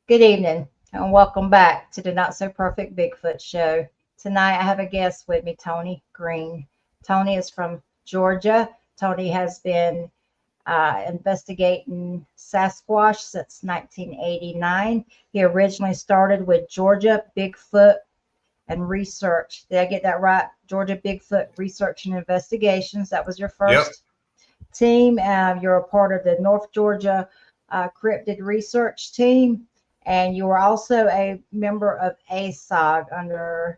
Good evening, and welcome back to the Not So Perfect Bigfoot Show. Tonight, I have a guest with me, Tony Green. Tony is from Georgia. Tony has been investigating Sasquatch since 1989. He originally started with Georgia Bigfoot and Research. Did I get that right? Georgia Bigfoot Research and Investigations. That was your Yep. first team. You're a part of the North Georgia Cryptid Research team, and you were also a member of ASOG under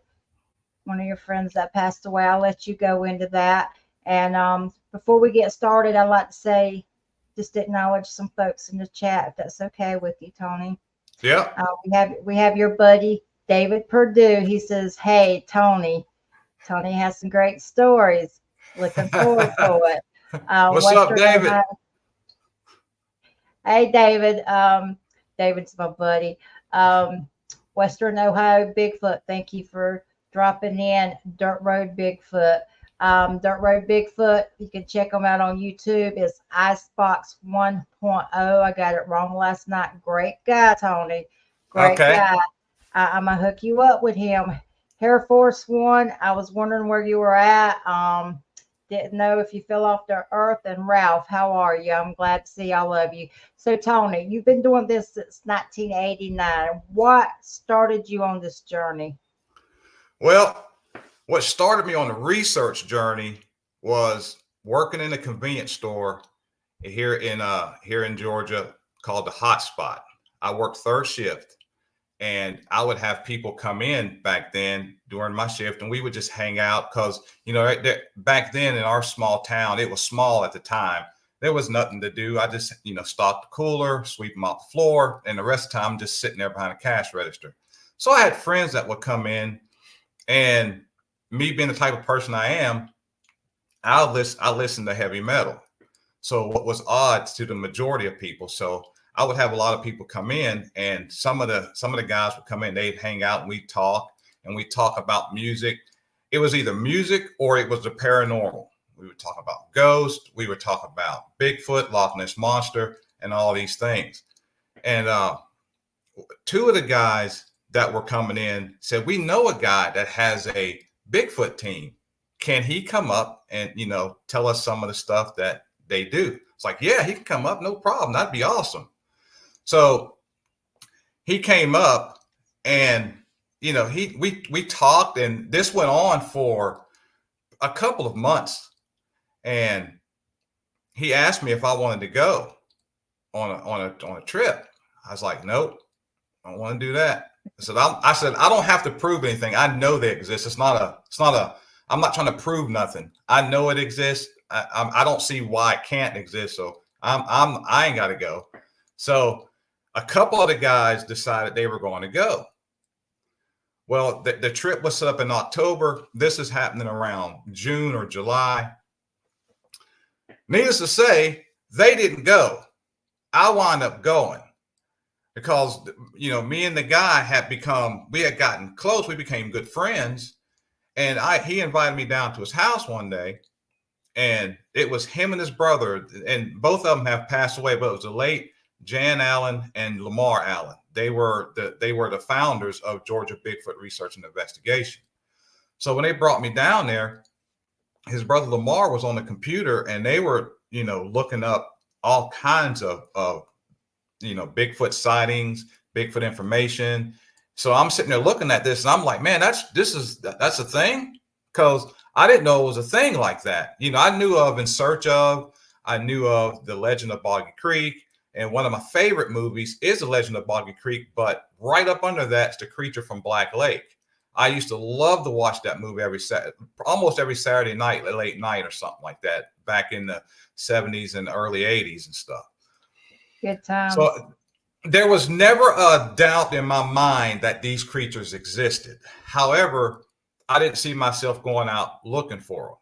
one of your friends that passed away. I'll let you go into that. And before we get started, I'd like to say, just acknowledge some folks in the chat, if that's okay with you, Tony. Yeah. We have your buddy David Perdue. He says, "Hey, Tony. Tony has some great stories. Looking forward to it." What's up, David? Ohio. Hey, David. David's my buddy. Western Ohio Bigfoot. Thank you for dropping in. Dirt Road Bigfoot. Dirt Road Bigfoot. You can check them out on YouTube. It's Icebox 1.0. I got it wrong last night. Great guy, Tony. Great guy. I'm gonna hook you up with him. Hair Force One. I was wondering where you were at. Didn't know if you fell off the earth. And Ralph, how are you? I'm glad to see all of you. So, Tony, you've been doing this since 1989. What started you on this journey? Well, what started me on the research journey was working in a convenience store here in Georgia called the Hotspot. I worked third shift, and I would have people come in back then during my shift, and we would just hang out because, back then in our small town, it was small at the time. There was nothing to do. I just, stocked the cooler, sweep them off the floor, and the rest of the time, I'm just sitting there behind a cash register. So I had friends that would come in, and me being the type of person I am, I listen to heavy metal. So what was odd to the majority of people. So I would have a lot of people come in, and some of the guys would come in, they'd hang out, and we'd talk about music. It was either music or it was the paranormal. We would talk about ghosts. We would talk about Bigfoot, Loch Ness Monster, and all these things. And two of the guys that were coming in said, "We know a guy that has a Bigfoot team. Can he come up and, tell us some of the stuff that they do?" It's like, "Yeah, he can come up. No problem. That'd be awesome." So he came up, and, we talked, and this went on for a couple of months. And he asked me if I wanted to go on a trip. I was like, "Nope, I don't want to do that." I said, "I don't have to prove anything. I know they exist. I'm not trying to prove nothing. I know it exists. I don't see why it can't exist. So I ain't got to go." So a couple of the guys decided they were going to go. Well, the trip was set up in October. This is happening around June or July. Needless to say, they didn't go. I wound up going because, me and the guy we had gotten close. We became good friends. And he invited me down to his house one day, and it was him and his brother, and both of them have passed away, but it was the late Jan Allen and Lamar Allen. They were the founders of Georgia Bigfoot Research and Investigation. So when they brought me down there, his brother Lamar was on the computer, and they were, looking up all kinds of Bigfoot sightings, Bigfoot information. So I'm sitting there looking at this, and I'm like, "Man, that's a thing," because I didn't know it was a thing like that. I knew of In Search Of, I knew of The Legend of Boggy Creek, and one of my favorite movies is The Legend of Boggy Creek. But right up under that's The Creature from Black Lake. I used to love to watch that movie almost every Saturday night, late night or something like that, back in the 70s and early 80s and stuff. Good times. So there was never a doubt in my mind that these creatures existed. However, I didn't see myself going out looking for them.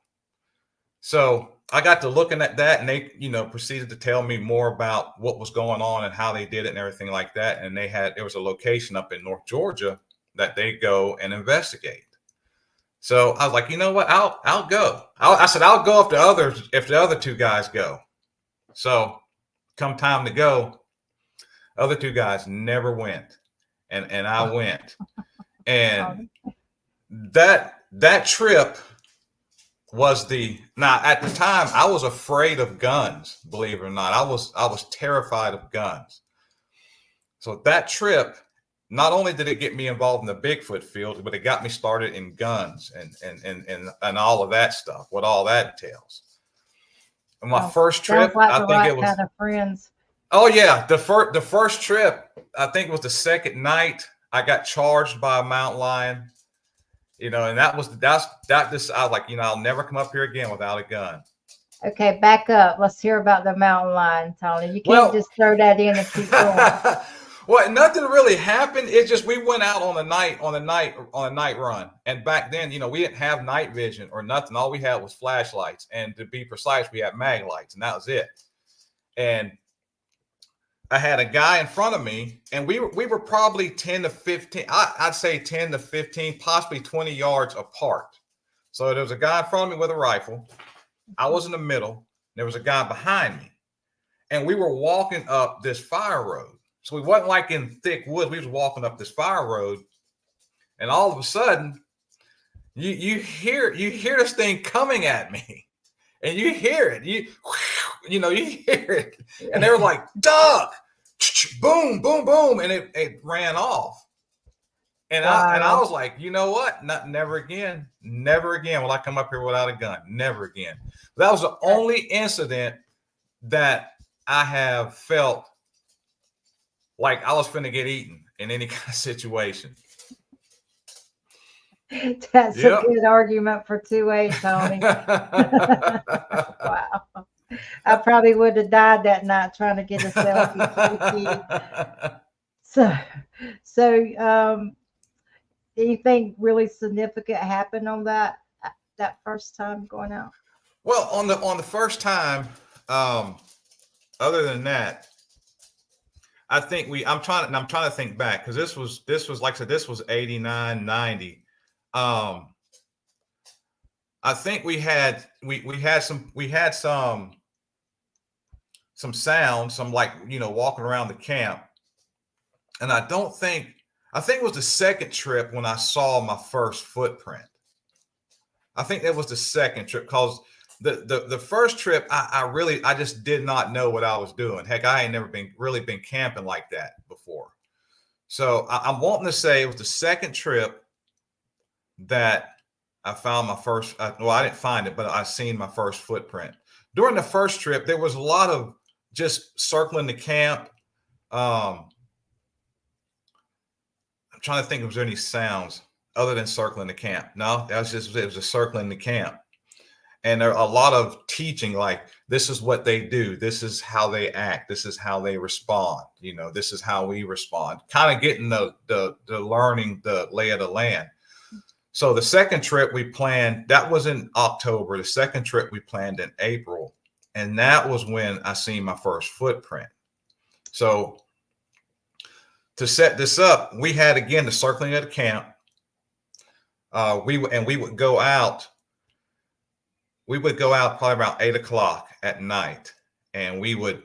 So I got to looking at that, and they, proceeded to tell me more about what was going on and how they did it and everything like that. And there was a location up in North Georgia that they go and investigate. So I was like, "You know what? I'll go." I said, "I'll go if the other two guys go." So come time to go, other two guys never went. and I went. And that trip was now at the time I was afraid of guns, believe it or not. I was terrified of guns. So that trip, not only did it get me involved in the Bigfoot field, but it got me started in guns and all of that stuff, what all that entails. And my first trip, like I the think right it was kind of friends. Oh yeah, the first trip, I think it was the second night, I got charged by a mountain lion. And I was like, I'll never come up here again without a gun. Okay, back up. Let's hear about the mountain lion, Tony. You can't just throw that in and keep going. Well, nothing really happened. It's just we went out on a night run, and back then, we didn't have night vision or nothing. All we had was flashlights, and to be precise, we had mag lights, and that was it. And I had a guy in front of me, and we were probably 10 to 15. I'd say 10 to 15, possibly 20 yards apart. So there was a guy in front of me with a rifle. I was in the middle. There was a guy behind me, and we were walking up this fire road. So we wasn't like in thick woods. We was walking up this fire road, and all of a sudden, you hear this thing coming at me, and you hear it. You hear it, and they were like, "Duck!" Boom, boom, boom, and it ran off. And I was like, you know what? Never again will I come up here without a gun. Never again. That was the only incident that I have felt like I was finna get eaten in any kind of situation. That's a good argument for 2A, Tony. Wow. I probably would have died that night trying to get a selfie. So anything really significant happened on that first time going out? Well, on the first time, other than that, I think I'm trying to think back, because this was like I said, this was 89, 90. I think we had some sound, some like, walking around the camp. And I think it was the second trip when I saw my first footprint. I think that was the second trip, because the first trip, I just did not know what I was doing. Heck, I ain't never been camping like that before. So I'm wanting to say it was the second trip that I found my first, well, I didn't find it, but I seen my first footprint. During the first trip, there was a lot of just circling the camp. I'm trying to think if there was any sounds other than circling the camp. No, it was just circling the camp. And there are a lot of teaching, like, this is what they do. This is how they act. This is how they respond. This is how we respond. Kind of getting the learning the lay of the land. So the second trip we planned, that was in October. The second trip we planned in April. And that was when I seen my first footprint. So to set this up, we had, again, the circling of the camp. We would go out. We would go out probably around 8 o'clock at night, and we would,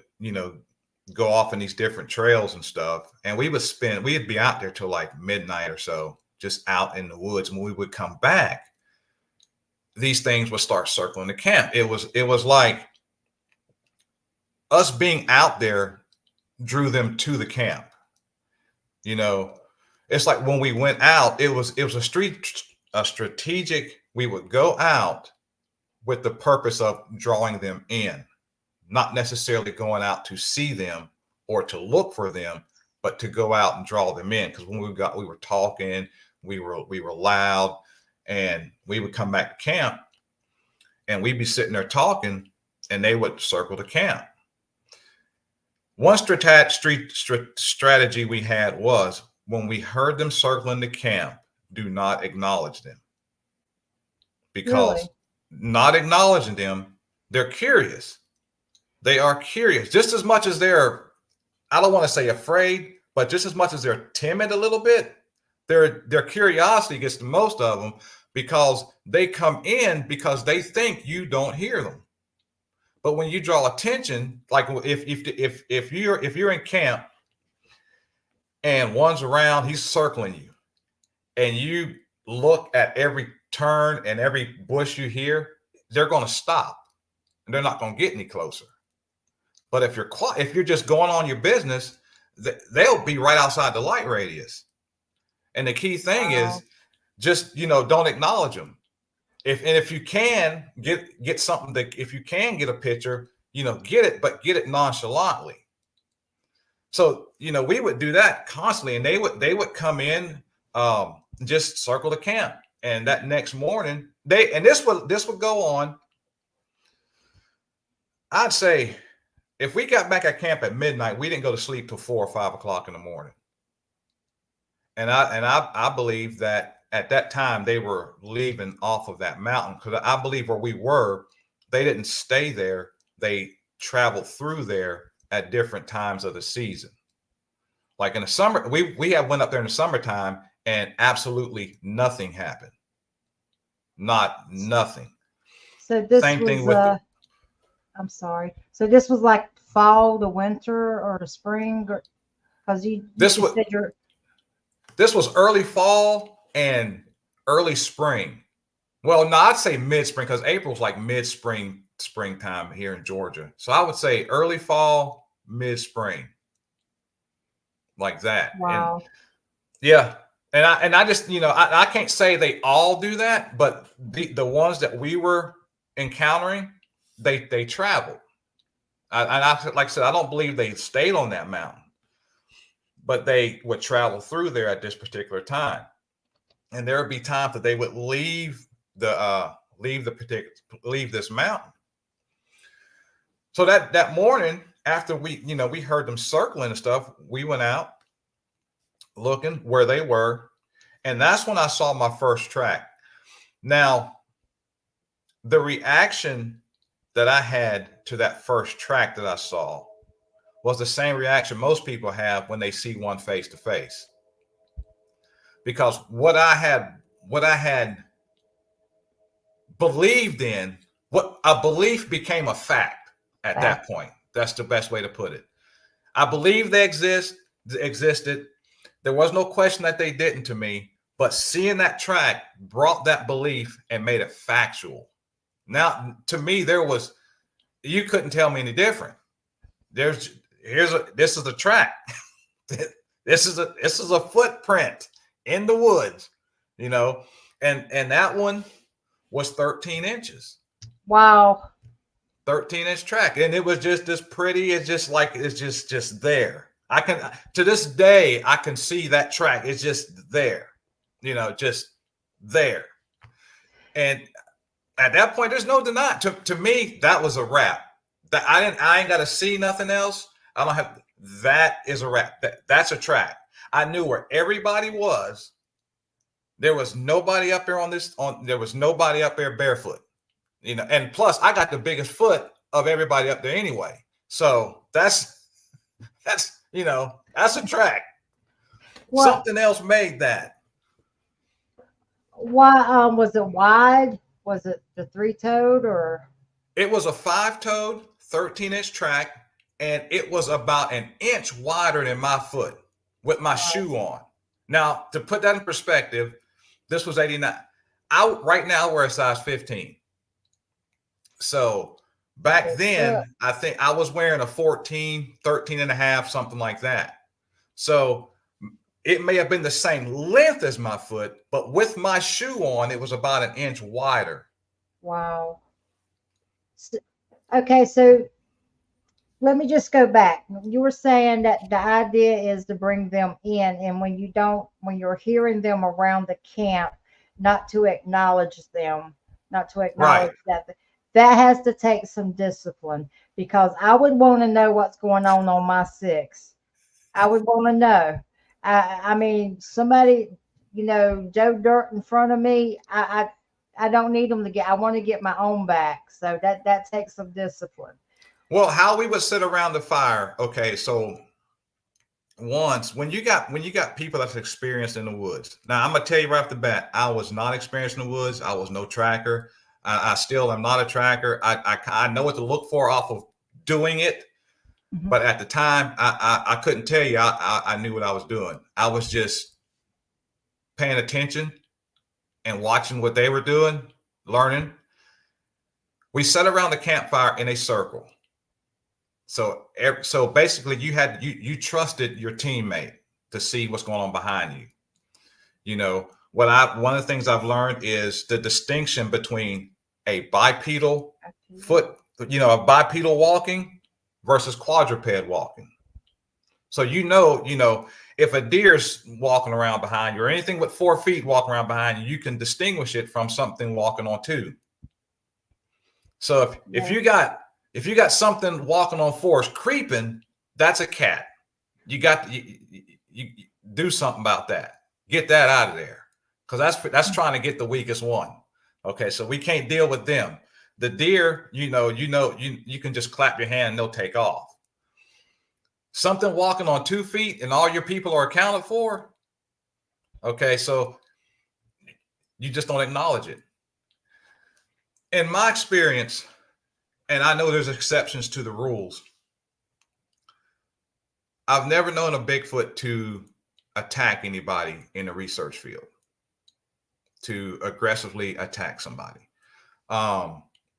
go off in these different trails and stuff. And we'd be out there till like midnight or so, just out in the woods. And when we would come back, these things would start circling the camp. It was like us being out there drew them to the camp. It's like when we went out, it was a strategic. We would go out with the purpose of drawing them in, not necessarily going out to see them or to look for them, but to go out and draw them in. Because when we were talking, we were loud, and we would come back to camp, and we'd be sitting there talking, and they would circle the camp. One strategy we had was, when we heard them circling the camp, do not acknowledge them. Because Really? Not acknowledging them, they're curious. They are curious just as much as they're, I don't want to say afraid, but just as much as they're timid a little bit, their curiosity gets to most of them, because they come in because they think you don't hear them. But when you draw attention, like if you're in camp and one's around, he's circling you, and you look at every turn and every bush you hear, they're going to stop and they're not going to get any closer. But if you're just going on your business, they'll be right outside the light radius. And the key thing is just, don't acknowledge them. If you can get something that, if you can get a picture, get it, but get it nonchalantly. So, we would do that constantly, and they would come in, just circle the camp. And that next morning, this would go on. I'd say if we got back at camp at midnight, we didn't go to sleep till 4 or 5 o'clock in the morning. And I believe that at that time they were leaving off of that mountain, because I believe where we were, they didn't stay there. They traveled through there at different times of the season. Like in the summer, we have went up there in the summertime and absolutely nothing happened. Nothing. So this Same was, thing with I'm sorry. So this was like fall, the winter, or the spring, because this was early fall and early spring. Well, no, I'd say mid-spring, because April's like springtime here in Georgia. So I would say early fall, mid-spring, like that. Wow. And yeah. And I just, I can't say they all do that, but the ones that we were encountering, they traveled. Like I said, I don't believe they stayed on that mountain, but they would travel through there at this particular time. And there would be times that they would leave this mountain. So that morning, after we heard them circling and stuff, we went out looking where they were, and that's when I saw my first track. Now, the reaction that I had to that first track that I saw was the same reaction most people have when they see one face to face. Because what I had believed in, what a belief became a fact at that point. That's the best way to put it. I believe they existed. There was no question that they didn't to me, but seeing that track brought that belief and made it factual. Now, to me, you couldn't tell me any different. This is a track. This is a footprint in the woods, and that one was 13 inches. Wow. 13-inch track. And it was just as pretty. It's just there. To this day, I can see that track. It's just there, just there. And at that point, there's no denying. To me, that was a wrap. That I ain't got to see nothing else. I don't have. That is a wrap. That's a track. I knew where everybody was. There was nobody up there there was nobody up there barefoot, and plus I got the biggest foot of everybody up there anyway. So that's a track. What? Something else made that. Why was it wide? Was it the 3-toed or? It was a 5-toed, 13-inch track, and it was about an inch wider than my foot with my shoe on. Now, to put that in perspective, this was 89. Right now we're a size 15. So back then, I think I was wearing a 14, 13 and a half, something like that. So it may have been the same length as my foot, but with my shoe on, it was about an inch wider. Wow. Okay, so let me just go back. You were saying that the idea is to bring them in, and when you're hearing them around the camp, not to acknowledge them, Right. that has to take some discipline, because I would want to know what's going on my 6. I would want to know. I mean, somebody, Joe Dirt in front of me, I don't need them to get. I want to get my own back. So that takes some discipline. Well, how we would sit around the fire. Okay, so once when you got people that's experienced in the woods. Now I'm gonna tell you right off the bat, I was not experienced in the woods. I was no tracker. I still am not a tracker. I know what to look for off of doing it, But at the time, I couldn't tell you I knew what I was doing. I was just paying attention and watching what they were doing, learning. We sat around the campfire in a circle. So basically you trusted your teammate to see what's going on behind you. You know, one of the things I've learned is the distinction between a bipedal a bipedal walking versus quadruped walking. So if a deer's walking around behind you or anything with 4 feet walking around behind you, you can distinguish it from something walking on 2. So if you got something walking on 4s creeping, that's a cat. You do something about that. Get that out of there, because that's trying to get the weakest one. Okay, so we can't deal with them. The deer, you can just clap your hand and they'll take off. Something walking on 2 feet and all your people are accounted for. Okay, so you just don't acknowledge it. In my experience, and I know there's exceptions to the rules, I've never known a Bigfoot to attack anybody in the research field, to aggressively attack somebody.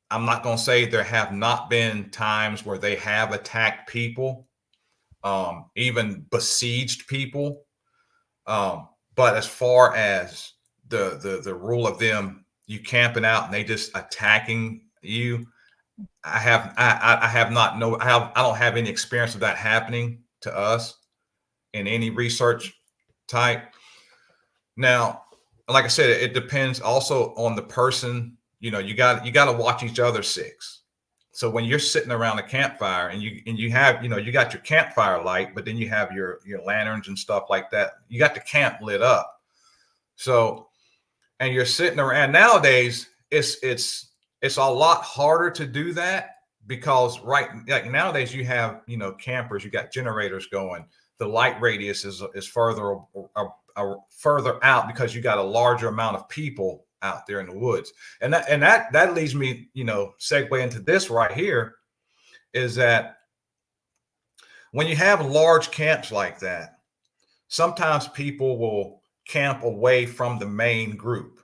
I'm not going to say there have not been times where they have attacked people, even besieged people. But as far as the rule of them, you camping out and they just attacking you, I don't have any experience of that happening to us in any research type. Now, like I said, it depends also on the person. You got to watch each other 6. So when you're sitting around a campfire and you have, you got your campfire light, but then you have your lanterns and stuff like that. You got the camp lit up. So, and you're sitting around. Nowadays, it's a lot harder to do that because like nowadays you have, campers, you got generators going. The light radius is further out because you got a larger amount of people out there in the woods. And that leads me, segue into this right here, is that when you have large camps like that, sometimes people will camp away from the main group.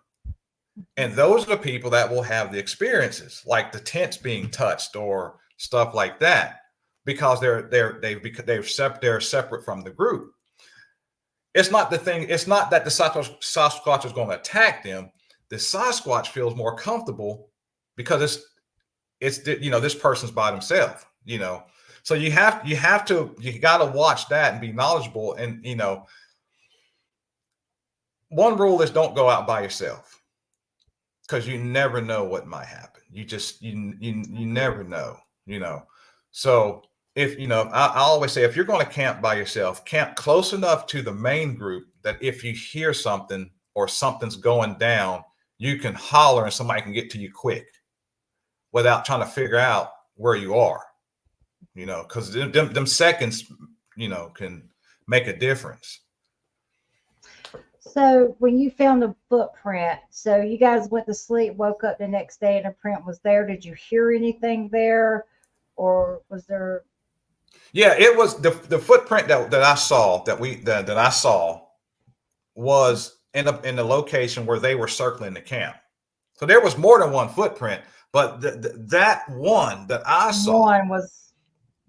And those are the people that will have the experiences, like the tents being touched or stuff like that, because they're separate from the group. It's not that the Sasquatch is going to attack them. The Sasquatch feels more comfortable because it's this person's by themselves. So you got to watch that and be knowledgeable. And one rule is don't go out by yourself, because you never know what might happen. You never know. So if I always say, if you're going to camp by yourself, camp close enough to the main group that if you hear something or something's going down, you can holler and somebody can get to you quick without trying to figure out where you are, because them seconds, can make a difference. So when you found the footprint, so you guys went to sleep, woke up the next day and the print was there. Did you hear anything there, or was there? Yeah, it was the footprint that I saw that I saw was in the location where they were circling the camp. So there was more than one footprint, but that one that I saw,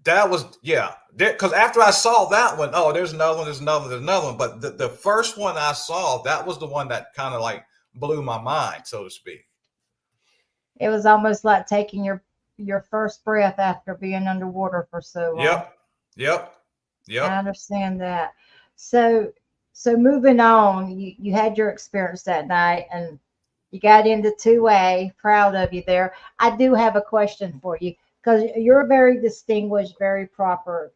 because after I saw that one, there's another one. But the first one I saw, that was the one that kind of like blew my mind, so to speak. It was almost like taking your first breath after being underwater for so long. Yep. I understand that. So moving on, you had your experience that night and you got into 2A. Proud of you there. I do have a question for you, because you're a very distinguished, very proper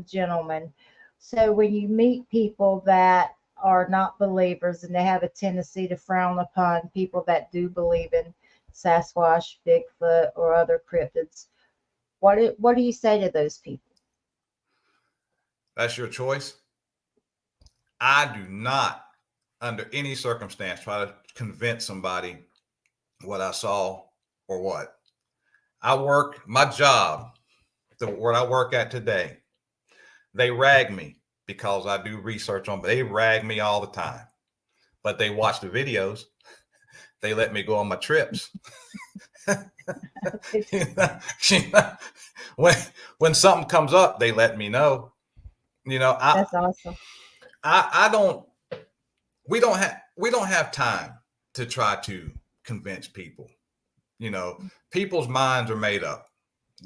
gentleman. So when you meet people that are not believers and they have a tendency to frown upon people that do believe in Sasquatch, Bigfoot, or other cryptids, what do you say to those people? That's your choice. I do not, under any circumstance, try to convince somebody what I saw or what. My job, where I work at today, they rag me because I do research on, they rag me all the time, but they watch the videos. They let me go on my trips. when something comes up, they let me know. That's awesome. I don't. We don't have time to try to convince people. People's minds are made up,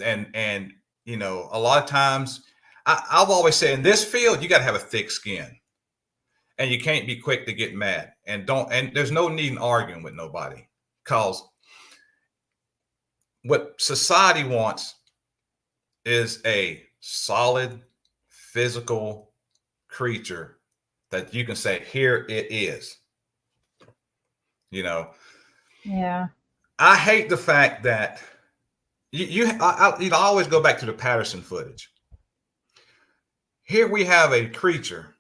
and a lot of times, I've always said in this field you got to have a thick skin, and you can't be quick to get mad, and there's no need in arguing with nobody, because what society wants is a solid physical creature that you can say, here it is. Yeah. I hate the fact that I always go back to the Patterson footage. Here we have a creature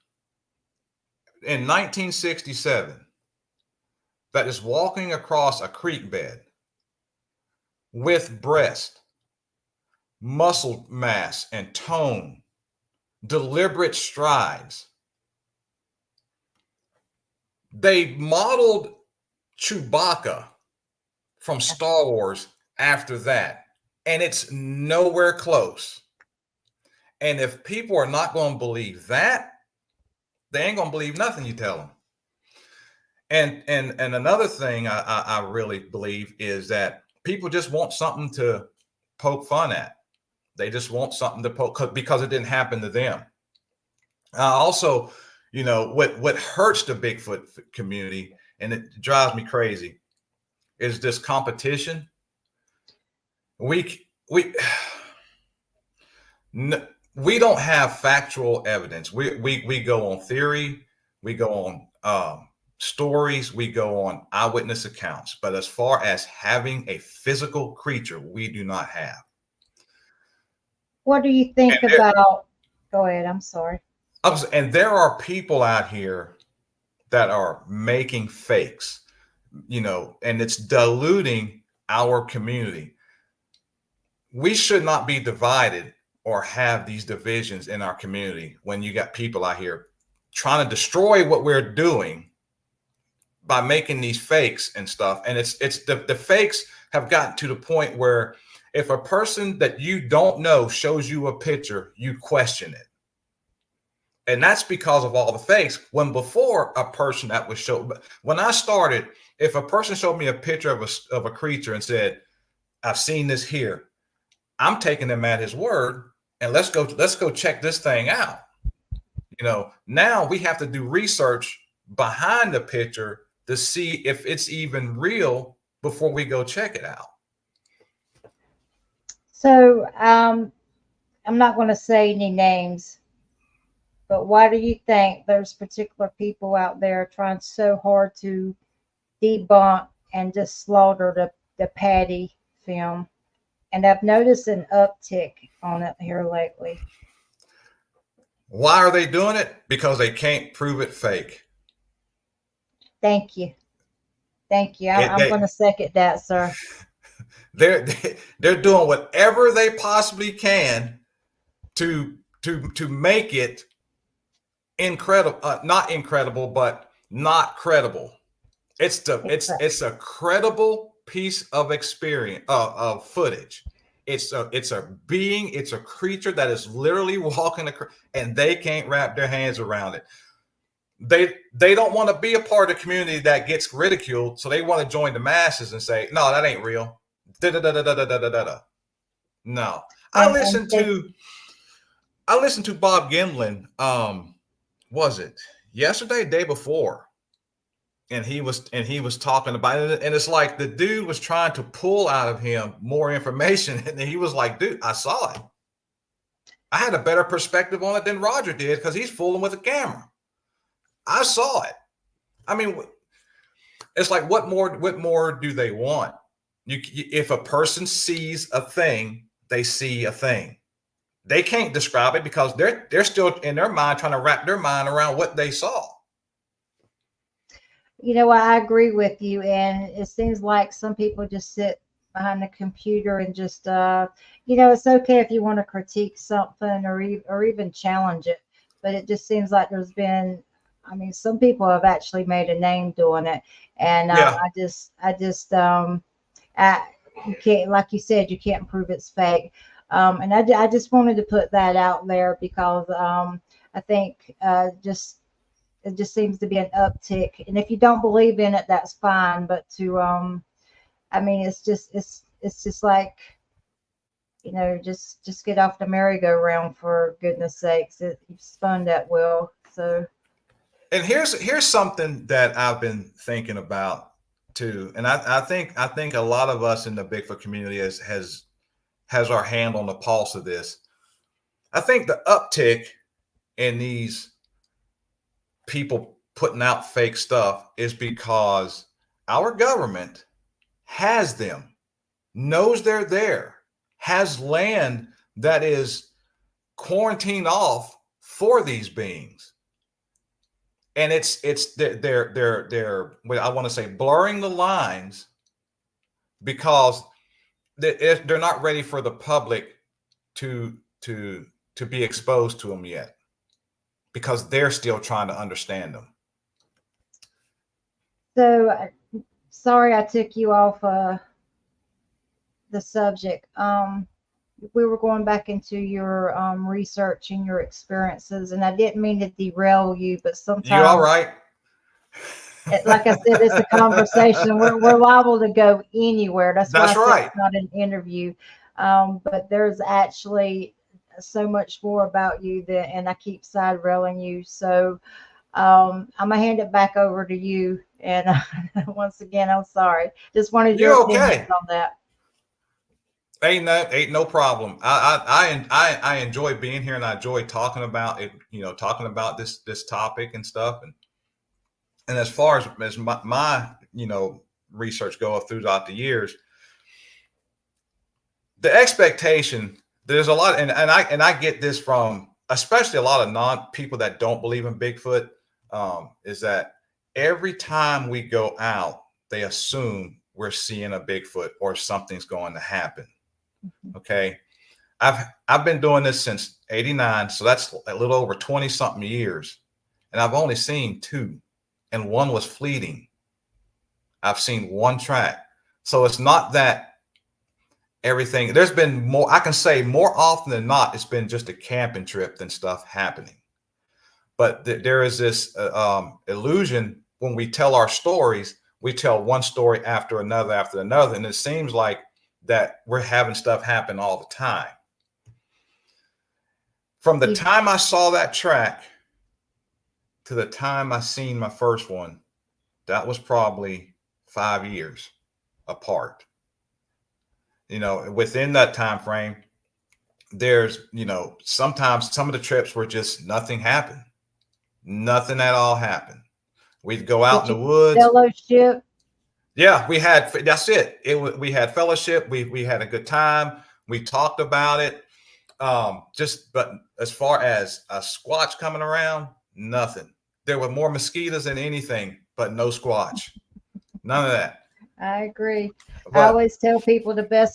in 1967 that is walking across a creek bed with breast, muscle mass and tone, deliberate strides. They modeled Chewbacca from Star Wars after that, and it's nowhere close. And if people are not going to believe that, they ain't going to believe nothing you tell them. And another thing I really believe is that people just want something to poke fun at. They just want something to poke because it didn't happen to them. Also, what hurts the Bigfoot community, and it drives me crazy, is this competition. We don't have factual evidence. We go on theory, we go on stories, we go on eyewitness accounts. But as far as having a physical creature, we do not have. What do you think about? Go ahead. I'm sorry. And there are people out here that are making fakes, and it's diluting our community. We should not be divided or have these divisions in our community when you got people out here trying to destroy what we're doing by making these fakes and stuff. And it's the fakes have gotten to the point where if a person that you don't know shows you a picture, you question it. And that's because of all the fakes. When before a person that was shown, when I started, if a person showed me a picture of a creature and said, I've seen this here, I'm taking him at his word, and let's go check this thing out. Now we have to do research behind the picture to see if it's even real before we go check it out. So I'm not going to say any names, but why do you think there's particular people out there trying so hard to debunk and just slaughter the Patty film? And I've noticed an uptick on it here lately. Why are they doing it? Because they can't prove it fake. Thank you. I'm going to second that, sir. They're doing whatever they possibly can to make it incredible, not incredible, but not credible. It's a credible piece of experience of footage. It's a being, it's a creature that is literally walking and they can't wrap their hands around it. They don't want to be a part of the community that gets ridiculed, so they want to join the masses and say, no, that ain't real. No. I listened to Bob Gimlin, was it yesterday, day before? And he was talking about it, and it's like the dude was trying to pull out of him more information, and he was like, dude, I saw it. I had a better perspective on it than Roger did because he's fooling with the camera. I saw it. I mean, it's like, what more do they want? If a person sees a thing, they see a thing. They can't describe it because they're still in their mind trying to wrap their mind around what they saw. I agree with you, and it seems like some people just sit behind the computer and just, it's okay if you want to critique something or even challenge it. But it just seems like there's been, I mean, some people have actually made a name doing it. And Yeah. you can't, like you said, you can't prove it's fake. And I just wanted to put that out there because I think it just seems to be an uptick. And if you don't believe in it, that's fine. But I mean, it's just like, just get off the merry-go-round for goodness sakes. You've spun that wheel. So. And here's something that I've been thinking about too. And I think a lot of us in the Bigfoot community has our hand on the pulse of this. I think the uptick in these people putting out fake stuff is because our government has them, knows they're there, has land that is quarantined off for these beings. And they're I want to say blurring the lines because they're not ready for the public to be exposed to them yet, because they're still trying to understand them. So sorry I took you off the subject. We were going back into your research and your experiences, and I didn't mean to derail you, but sometimes you all right? Like I said, it's a conversation. We're liable to go anywhere. That's why I said right. It's not an interview. But there's actually so much more about you and I keep side railing you. So I'm gonna hand it back over to you. And once again, I'm sorry. Just wanted your opinions on that. Ain't no problem. I enjoy being here, and I enjoy talking about it. Talking about this topic and stuff. And as far as my research goes throughout the years, the expectation, there's a lot, and I get this from especially a lot of people that don't believe in Bigfoot, is that every time we go out, they assume we're seeing a Bigfoot or something's going to happen. Okay. I've been doing this since '89. So that's a little over 20 something years. And I've only seen 2, and one was fleeting. I've seen 1 track. So it's not that everything, there's been more, I can say more often than not, it's been just a camping trip than stuff happening. But there is this illusion when we tell our stories, we tell one story after another. And it seems like that we're having stuff happen all the time. From the time I saw that track to the time I seen my first one, that was probably 5 years apart. Within that time frame, there's, sometimes some of the trips were just nothing happened. Nothing at all happened. We'd go out in the woods. Fellowship. Yeah, that's it. We had fellowship. We had a good time. We talked about it. But as far as a squatch coming around, nothing. There were more mosquitoes than anything, but no squatch. None of that. I agree. I always tell people the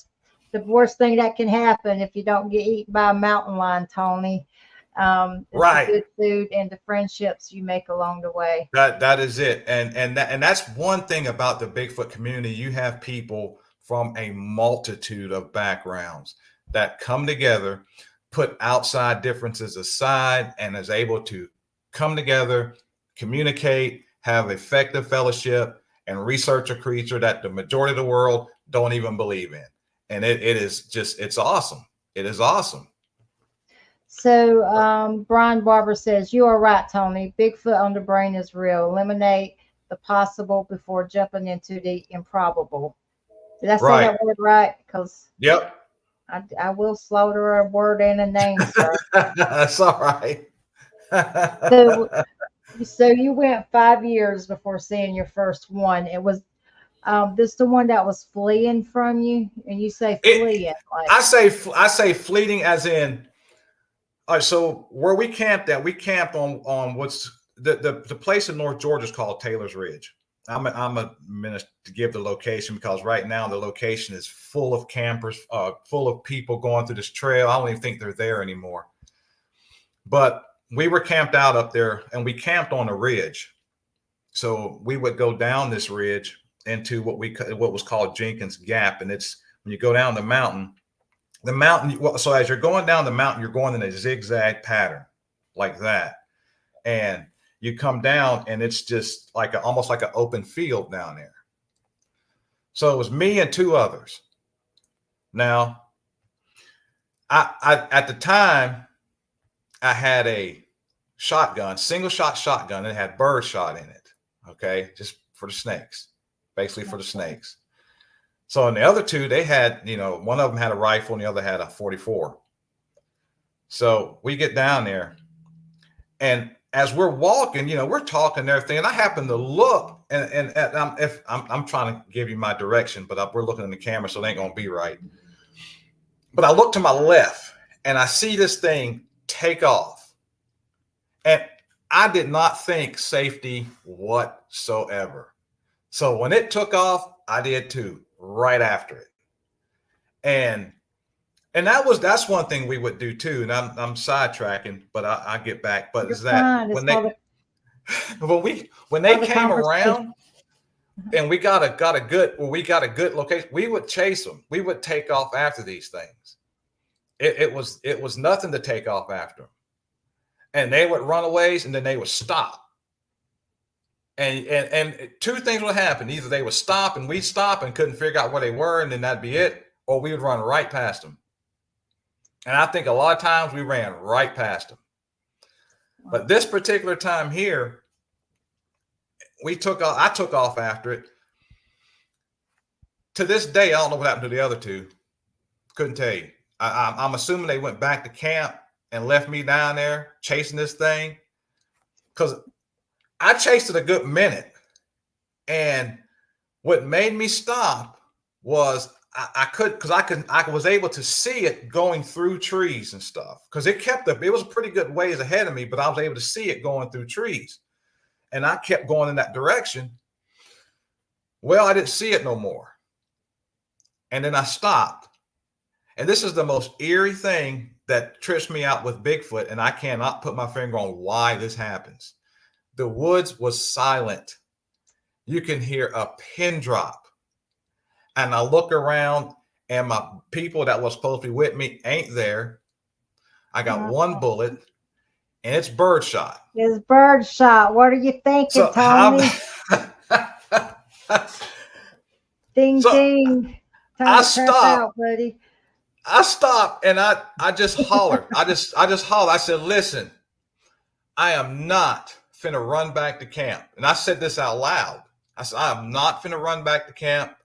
worst thing that can happen if you don't get eaten by a mountain lion, Tony. Right. The good food and the friendships you make along the way. That is it. And that's one thing about the Bigfoot community. You have people from a multitude of backgrounds that come together, put outside differences aside, and is able to come together, communicate, have effective fellowship, and research a creature that the majority of the world don't even believe in. And it's awesome. It is awesome. So Brian Barber says, you are right, Tony. Bigfoot on the brain is real. Eliminate the possible before jumping into the improbable. Did I say that word right? Because yep. I will slaughter a word and a name, sir. That's all right. So you went 5 years before seeing your first one. It was this the one that was fleeing from you, and you say fleeing. I say fleeting as in. All right, so where we camped on what's the place in North Georgia is called Taylor's Ridge. I'm a minute to give the location because right now the location is full of campers, full of people going through this trail. I don't even think they're there anymore. But we were camped out up there, and we camped on a ridge. So we would go down this ridge into what was called Jenkins Gap, and it's when you go down the mountain. So as you're going down the mountain, you're going in a zigzag pattern like that, and you come down, and it's just like almost like an open field down there. So it was me and two others. Now, I at the time I had a shotgun, single shot shotgun, and it had bird shot in it. Okay, just for the snakes, basically for the snakes. So in the other two, they had, one of them had a rifle and the other had a 44. So we get down there, and as we're walking, we're talking and everything. And I happen to look, and I'm trying to give you my direction, but we're looking in the camera, so it ain't gonna be right. But I look to my left, and I see this thing take off, and I did not think safety whatsoever. So when it took off, I did too, right after it. And that's one thing we would do too. And I'm sidetracking, but I get back. But is that when they came around and we got a good location, we would chase them. We would take off after these things. It was nothing to take off after them. And they would run away, and then they would stop. And two things would happen. Either they would stop and we'd stop and couldn't figure out where they were, and then that'd be it, or we would run right past them. And I think a lot of times we ran right past them. But this particular time here, I took off after it. To this day, I don't know what happened to the other two. Couldn't tell you. I'm assuming they went back to camp and left me down there chasing this thing, because I chased it a good minute. And what made me stop was I was able to see it going through trees and stuff, because it was a pretty good ways ahead of me, but I was able to see it going through trees, and I kept going in that direction. Well, I didn't see it no more. And then I stopped. And this is the most eerie thing that trips me out with Bigfoot, and I cannot put my finger on why this happens. The woods was silent. You can hear a pin drop. And I look around, and my people that was supposed to be with me ain't there. I got one bullet, and it's birdshot. It's birdshot. What are you thinking, Tony? Ding, ding. I stopped, out, buddy. I stopped, and I just hollered. I just hollered. I said, listen, I am not finna run back to camp. And I said this out loud. I said, I am not finna run back to camp.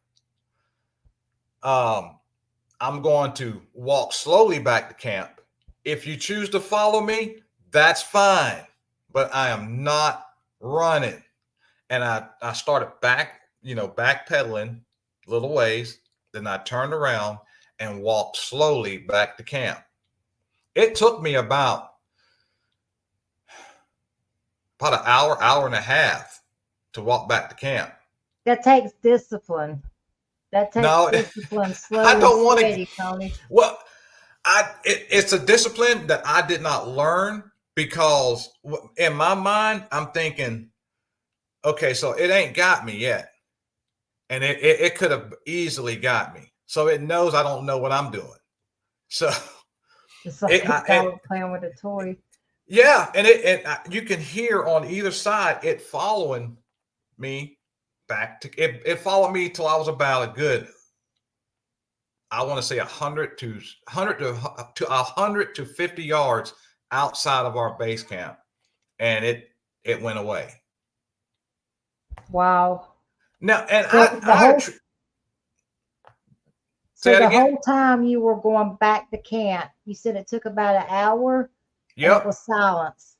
I'm going to walk slowly back to camp. If you choose to follow me, that's fine, but I am not running. And I started backpedaling a little ways. Then I turned around and walked slowly back to camp. It took me about an hour and a half to walk back to camp. That takes discipline. Discipline. Slow. I don't want to. Tony. Well, it's a discipline that I did not learn, because in my mind, I'm thinking, okay, so it ain't got me yet. And it could have easily got me. So it knows I don't know what I'm doing. So it's like playing with a toy. Yeah, and you can hear on either side it following me back to it followed me till I was about a good, I want to say 100 to 50 yards outside of our base camp, and it went away. Wow. Now, and so the whole time you were going back to camp, you said it took about an hour. Yep. It was silence.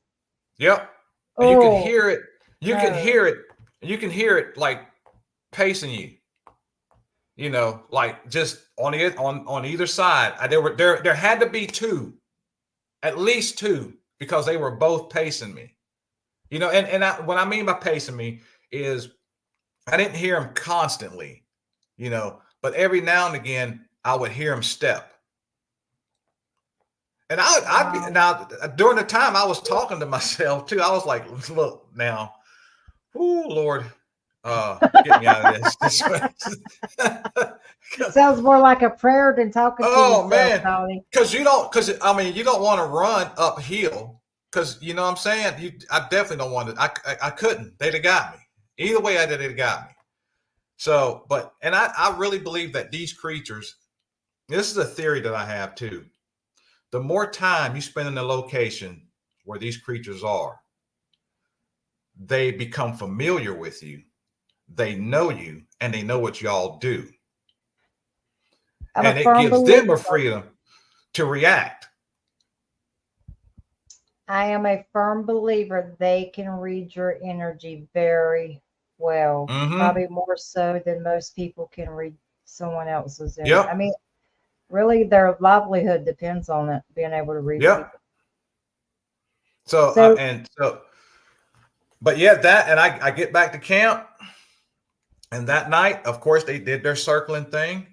Yep. And you can hear it. You can hear it. You can hear it like pacing you. Like just on either side. There had to be two, at least two, because they were both pacing me. And what I mean by pacing me is I didn't hear him constantly, but every now and again I would hear him step. And I'd be now during the time I was talking to myself too. I was like, look now, oh Lord, get me out of this. Sounds more like a prayer than talking to yourself, man, Tony. because you don't want to run uphill, because you know what I'm saying. I definitely don't want to. I couldn't. They'd have got me either way. They'd have got me. So, and I really believe that these creatures. This is a theory that I have too. The more time you spend in the location where these creatures are, they become familiar with you. They know you, and they know what y'all do. And it gives them a freedom to react. I am a firm believer they can read your energy very well. Probably more so than most people can read someone else's energy. Yep. I mean, really, their livelihood depends on it, being able to read people. But yeah, that, and I get back to camp, and that night, of course, they did their circling thing,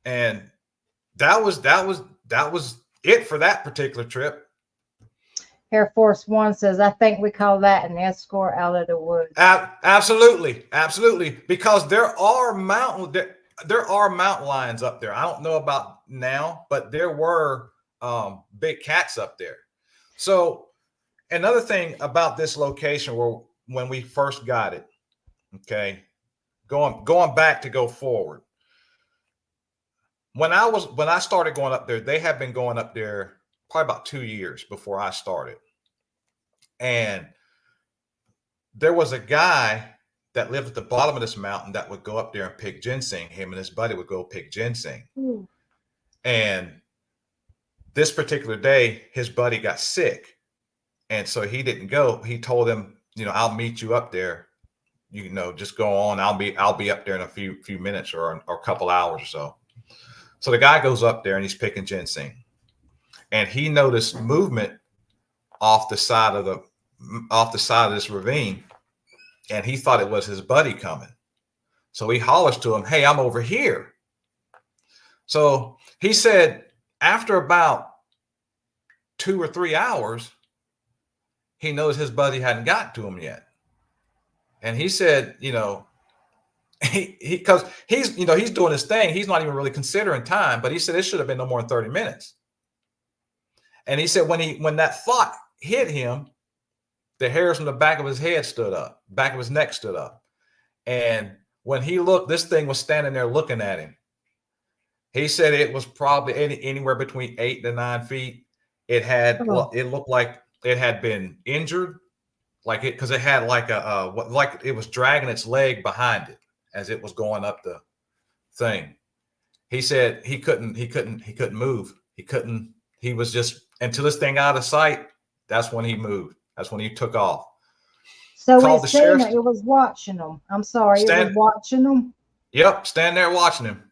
and that was it for that particular trip. Air Force One says, I think we call that an escort out of the woods. Absolutely, because there are mountain lions up there. I don't know about now, but there were big cats up there. So another thing about this location, when we first got it, okay, going back to go forward. When I started going up there, they had been going up there probably about 2 years before I started. And there was a guy that lived at the bottom of this mountain that would go up there and pick ginseng. Him and his buddy would go pick ginseng. And this particular day, his buddy got sick. And so he didn't go. He told him, I'll meet you up there. Just go on. I'll be up there in a few minutes or a couple hours or so. So the guy goes up there and he's picking ginseng. And he noticed movement off the side of this ravine, and he thought it was his buddy coming. So he hollers to him, "Hey, I'm over here." So he said after about 2 or 3 hours, he knows his buddy hadn't gotten to him yet. And he said, because he's doing his thing. He's not even really considering time, but he said it should have been no more than 30 minutes. And he said when that thought hit him, the hairs on the back of his head stood up, back of his neck stood up. And when he looked, this thing was standing there looking at him. He said it was probably anywhere between 8 to 9 feet. It looked like it had been injured, because it had like it was dragging its leg behind it as it was going up the thing. He said he couldn't move. He was just, until this thing out of sight, that's when he moved. That's when he took off. So it's saying that it was watching them. I'm sorry, it was watching them. Yep, stand there watching him.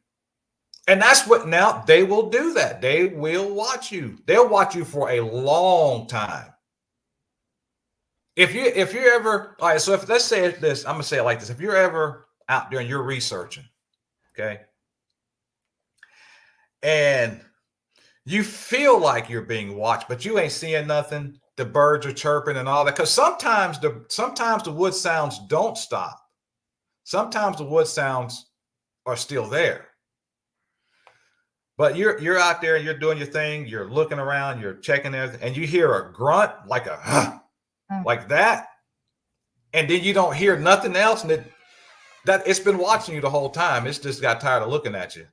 And that's what, now they will do that. They will watch you. They'll watch you for a long time. If you're ever, all right, so let's say this, I'm gonna say it like this. If you're ever out there and you're researching, okay, and you feel like you're being watched, but you ain't seeing nothing. The birds are chirping and all that. Because sometimes the wood sounds don't stop. Sometimes the wood sounds are still there. But you're out there and you're doing your thing. You're looking around. You're checking everything, and you hear a grunt like a huh, like that, and then you don't hear nothing else, and it's been watching you the whole time. It's just got tired of looking at you.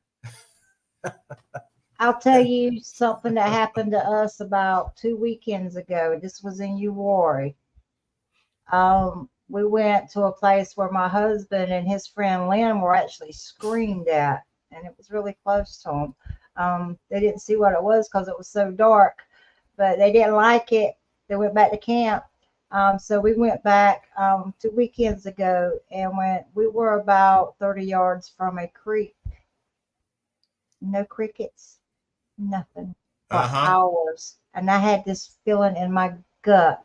I'll tell you something that happened to us about 2 weekends ago. This was in Uwharrie. We went to a place where my husband and his friend Lynn were actually screamed at, and it was really close to them. They didn't see what it was because it was so dark, but they didn't like it. They went back to camp. So we went back 2 weekends ago, and we were about 30 yards from a creek. No crickets. Nothing for hours, and I had this feeling in my gut.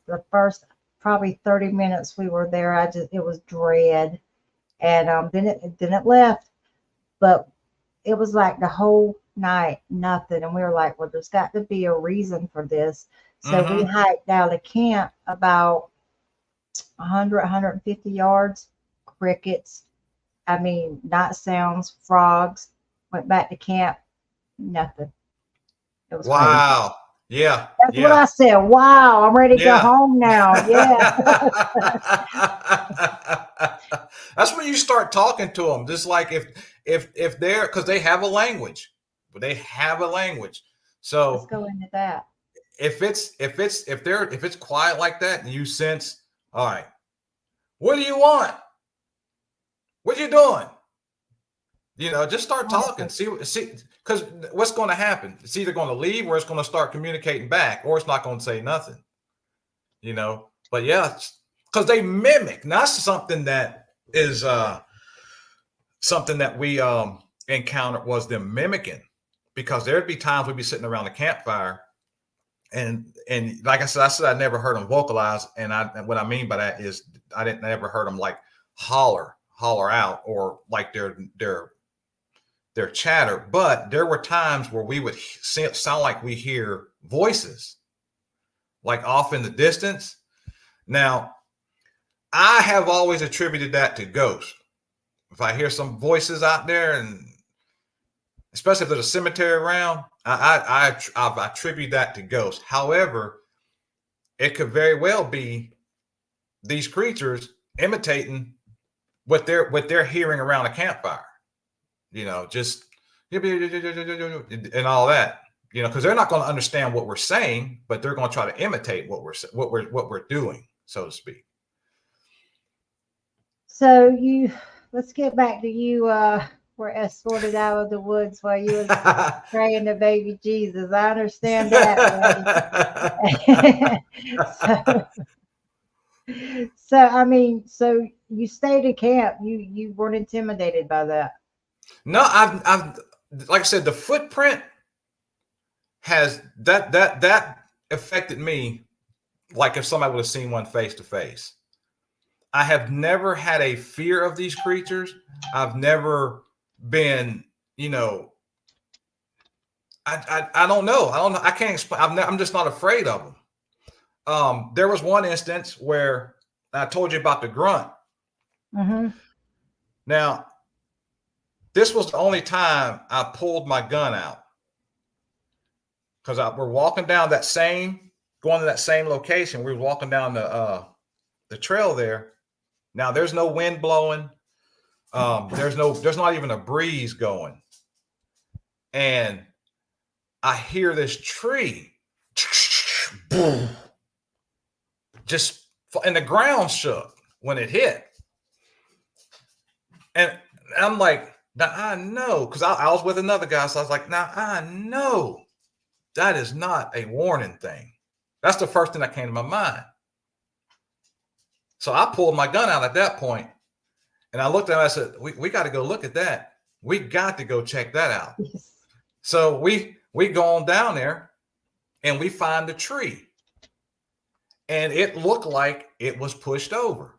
The first probably 30 minutes we were there, it was dread. And then it left. But it was like the whole night, nothing. And we were like, well, there's got to be a reason for this. So we hiked out of camp about 100, 150 yards, crickets. I mean, night sounds, frogs. Went back to camp, nothing. It was wow. crazy. Yeah. That's what I said. Wow, I'm ready to go home now. Yeah. That's when you start talking to them. Just like if they're, because they have a language, but they have a language. So let's go into that. If it's quiet like that, and you sense, all right, what do you want? What you doing? You know, just start talking. See, because what's going to happen? It's either going to leave, or it's going to start communicating back, or it's not going to say nothing. You know, but yeah, because they mimic. And that's something that is something that we encountered, was them mimicking. Because there'd be times we'd be sitting around the campfire, and like I said I never heard them vocalize. And what I mean by that is I didn't ever heard them like holler out, or like their chatter. But there were times where we would sound like we hear voices, like off in the distance. Now, I have always attributed that to ghosts. If I hear some voices out there, and especially if there's a cemetery around, I attribute that to ghosts. However, it could very well be these creatures imitating what they're hearing around a campfire. You know, just and all that. You know, because they're not going to understand what we're saying, but they're going to try to imitate what we're doing, so to speak. So let's get back to you. Were escorted out of the woods while you was praying to baby Jesus. I understand that. so I mean, so you stayed at camp. You weren't intimidated by that. No, I've like I said, the footprint has that affected me like if somebody would have seen one face to face. I have never had a fear of these creatures. I've never been, you know, I don't know. I can't explain. I'm just not afraid of them. There was one instance where I told you about the grunt. Now, this was the only time I pulled my gun out, because we're walking down going to that same location. We were walking down the trail there. Now there's no wind blowing. There's not even a breeze going. And I hear this tree boom, just, and the ground shook when it hit. And I'm like, now I know, because I was with another guy. So I was like, now I know that is not a warning thing. That's the first thing that came to my mind. So I pulled my gun out at that point, and I looked at him. I said, we got to go look at that. We got to go check that out. Yes. So we go on down there, and we find the tree, and it looked like it was pushed over.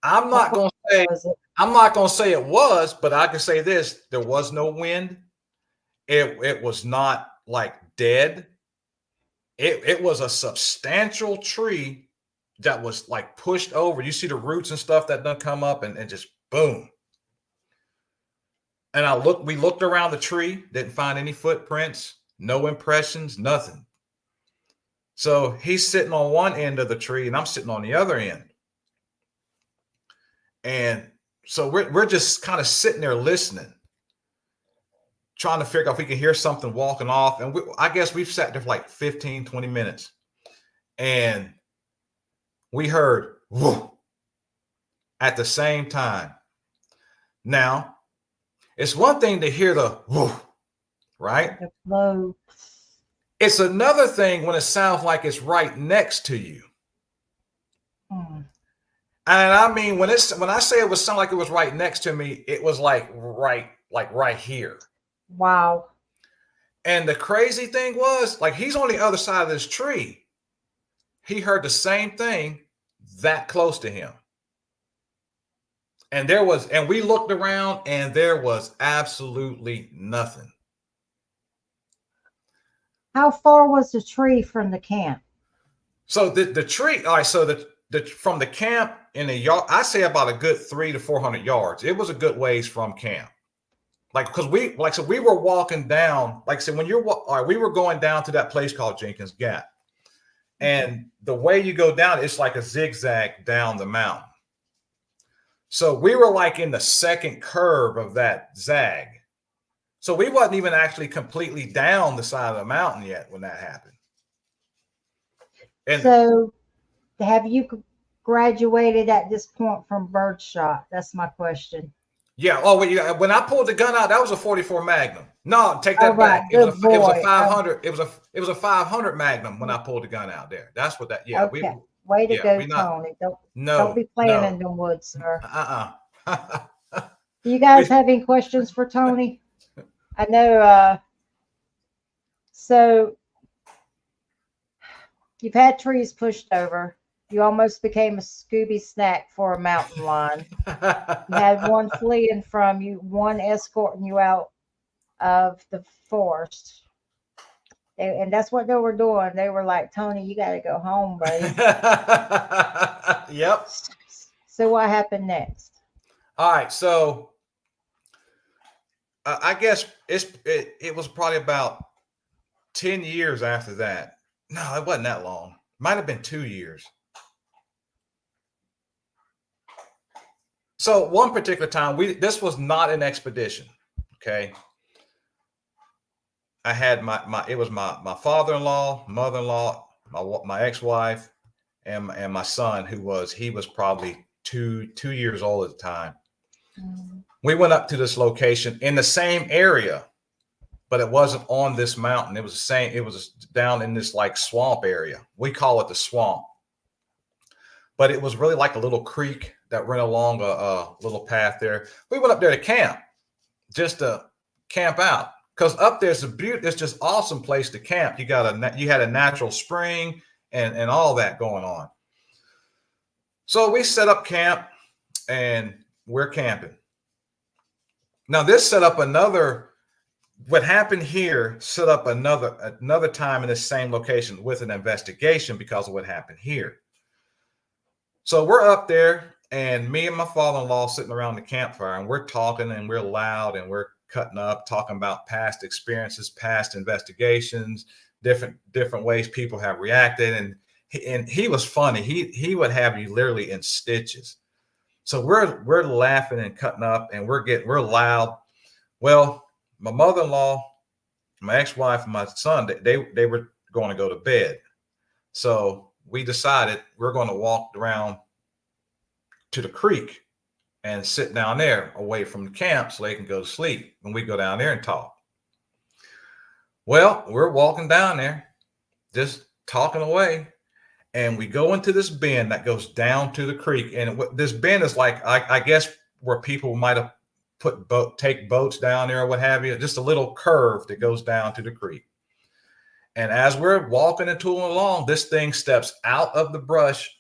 I'm not going to say it was, but I can say this: there was no wind. It was not like dead. It was a substantial tree that was like pushed over. You see the roots and stuff that done come up and just boom. And we looked around the tree, didn't find any footprints, no impressions, nothing. So he's sitting on one end of the tree and I'm sitting on the other end. And so we're just kind of sitting there listening, trying to figure out if we can hear something walking off. And I guess we've sat there for like 15, 20 minutes. And we heard whoa at the same time. Now, it's one thing to hear the whoa, right? The flow. It's another thing when it sounds like it's right next to you. And I mean, when I say it was sound like it was right next to me, it was like right here. Wow. And the crazy thing was, like, he's on the other side of this tree. he heard the same thing that close to him. And we looked around and there was absolutely nothing. How far was the tree from the camp? So the tree, all right, so the from the camp in the yard, I say about a good 300 to 400 yards. It was a good ways from camp. Like, because we were walking down, like I said, we were going down to that place called Jenkins Gap. And the way you go down, it's like a zigzag down the mountain. So we were like in the second curve of that zag. So we wasn't even actually completely down the side of the mountain yet when that happened. And so have you graduated at this point from birdshot? That's my question. Yeah. Oh, when I pulled the gun out, that was a 44 Magnum. No, take that back. It was a 500. It was a 500 Magnum when I pulled the gun out there. That's what that. Yeah. Okay. Way to go, Tony. Don't be playing in the woods, sir. Do you guys have any questions for Tony? I know. So you've had trees pushed over. You almost became a Scooby snack for a mountain lion. You had one fleeing from you, one escorting you out of the forest. And that's what they were doing. They were like, Tony, you got to go home, buddy. Yep. So what happened next? All right. So I guess it was probably about 10 years after that. No, it wasn't that long. Might have been 2 years. So one particular time, this was not an expedition. Okay. I had it was my father-in-law, mother-in-law, my ex-wife, and my son, he was probably two years old at the time. Mm-hmm. We went up to this location in the same area, but it wasn't on this mountain. It was down in this like swamp area. We call it the swamp, but it was really like a little creek that ran along a little path there. We went up there to camp, just to camp out. Because up there's it's just awesome place to camp. You had a natural spring and all that going on. So we set up camp and we're camping. Now this set up what happened here set up another time in the same location with an investigation because of what happened here. So we're up there and me and my father-in-law sitting around the campfire and we're talking and we're loud and we're cutting up, talking about past experiences, past investigations, different ways people have reacted. And he was funny. He would have you literally in stitches. So we're laughing and cutting up and we're loud. Well, my mother-in-law, my ex-wife, and my son, they were going to go to bed. So we decided we're going to walk around to the creek and sit down there away from the camp so they can go to sleep when we go down there and talk. Well, we're walking down there, just talking away, and we go into this bend that goes down to the creek. And this bend is like, I guess, where people might have take boats down there or what have you, just a little curve that goes down to the creek. And as we're walking and tooling along, this thing steps out of the brush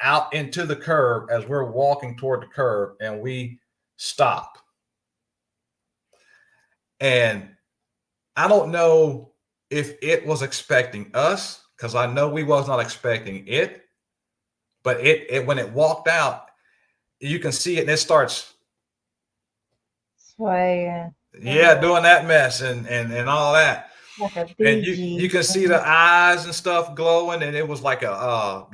out into the curve as we're walking toward the curve, and we stop. And I don't know if it was expecting us, because I know we was not expecting it, but it when it walked out, you can see it and it starts swaying. Yeah, doing that mess and all that. Like and you can see the eyes and stuff glowing, and it was like a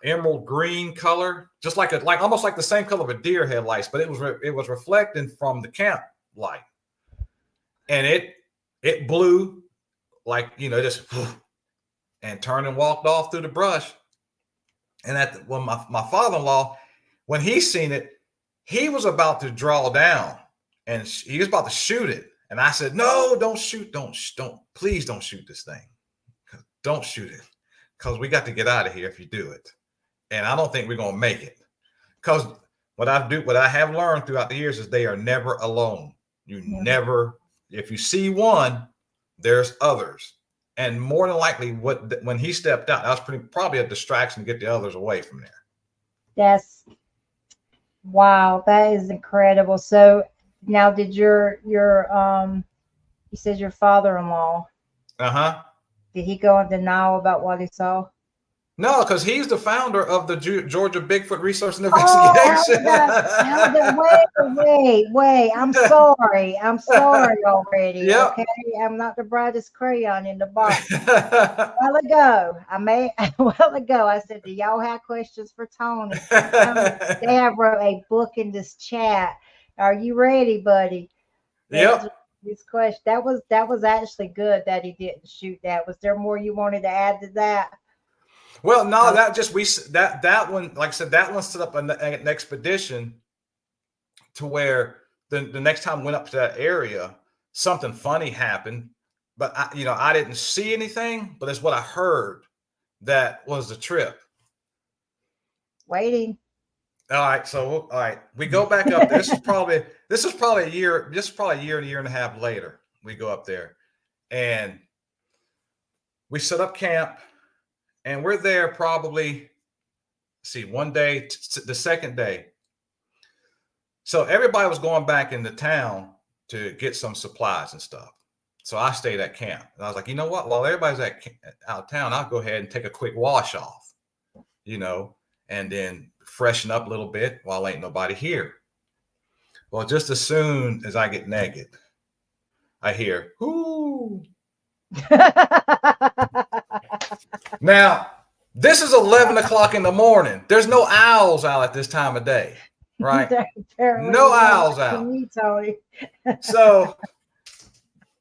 emerald green color, just almost like the same color of a deer headlights, but it was reflecting from the camp light, and it blew just and turned and walked off through the brush. And when my father-in-law, when he seen it, he was about to draw down and he was about to shoot it, and I said, no, don't shoot, please don't shoot this thing, don't shoot it. Because we got to get out of here if you do it. And I don't think we're going to make it. Because what I have learned throughout the years is they are never alone. Never, if you see one, there's others. And more than likely, when he stepped out, that was probably a distraction to get the others away from there. That's wow. That is incredible. So now, did your you said your father-in-law, Uh-huh. did he go in denial about what he saw? No, because he's the founder of the Georgia Bigfoot Research and Oh, Investigation. wait. I'm sorry. I'm sorry already. Yep. Okay. I'm not the brightest crayon in the box. A while ago, I said, do y'all have questions for Tony? They have wrote a book in this chat. Are you ready, buddy? Yep. This question. That was actually good that he didn't shoot that. Was there more you wanted to add to that? Well, no, that one, like I said, that one set up an expedition to where the next time we went up to that area, something funny happened, but I didn't see anything, but it's what I heard that was the trip. Waiting. All right, we go back up there. This is probably a year. This is probably a year and a half later. We go up there, and we set up camp. And we're there probably, one day, the second day. So everybody was going back into town to get some supplies and stuff. So I stayed at camp. And I was like, you know what? While everybody's out of town, I'll go ahead and take a quick wash off, and then freshen up a little bit while ain't nobody here. Well, just as soon as I get naked, I hear, "Whoo." Now, this is 11 o'clock in the morning. There's no owls out at this time of day, right? No owls out. So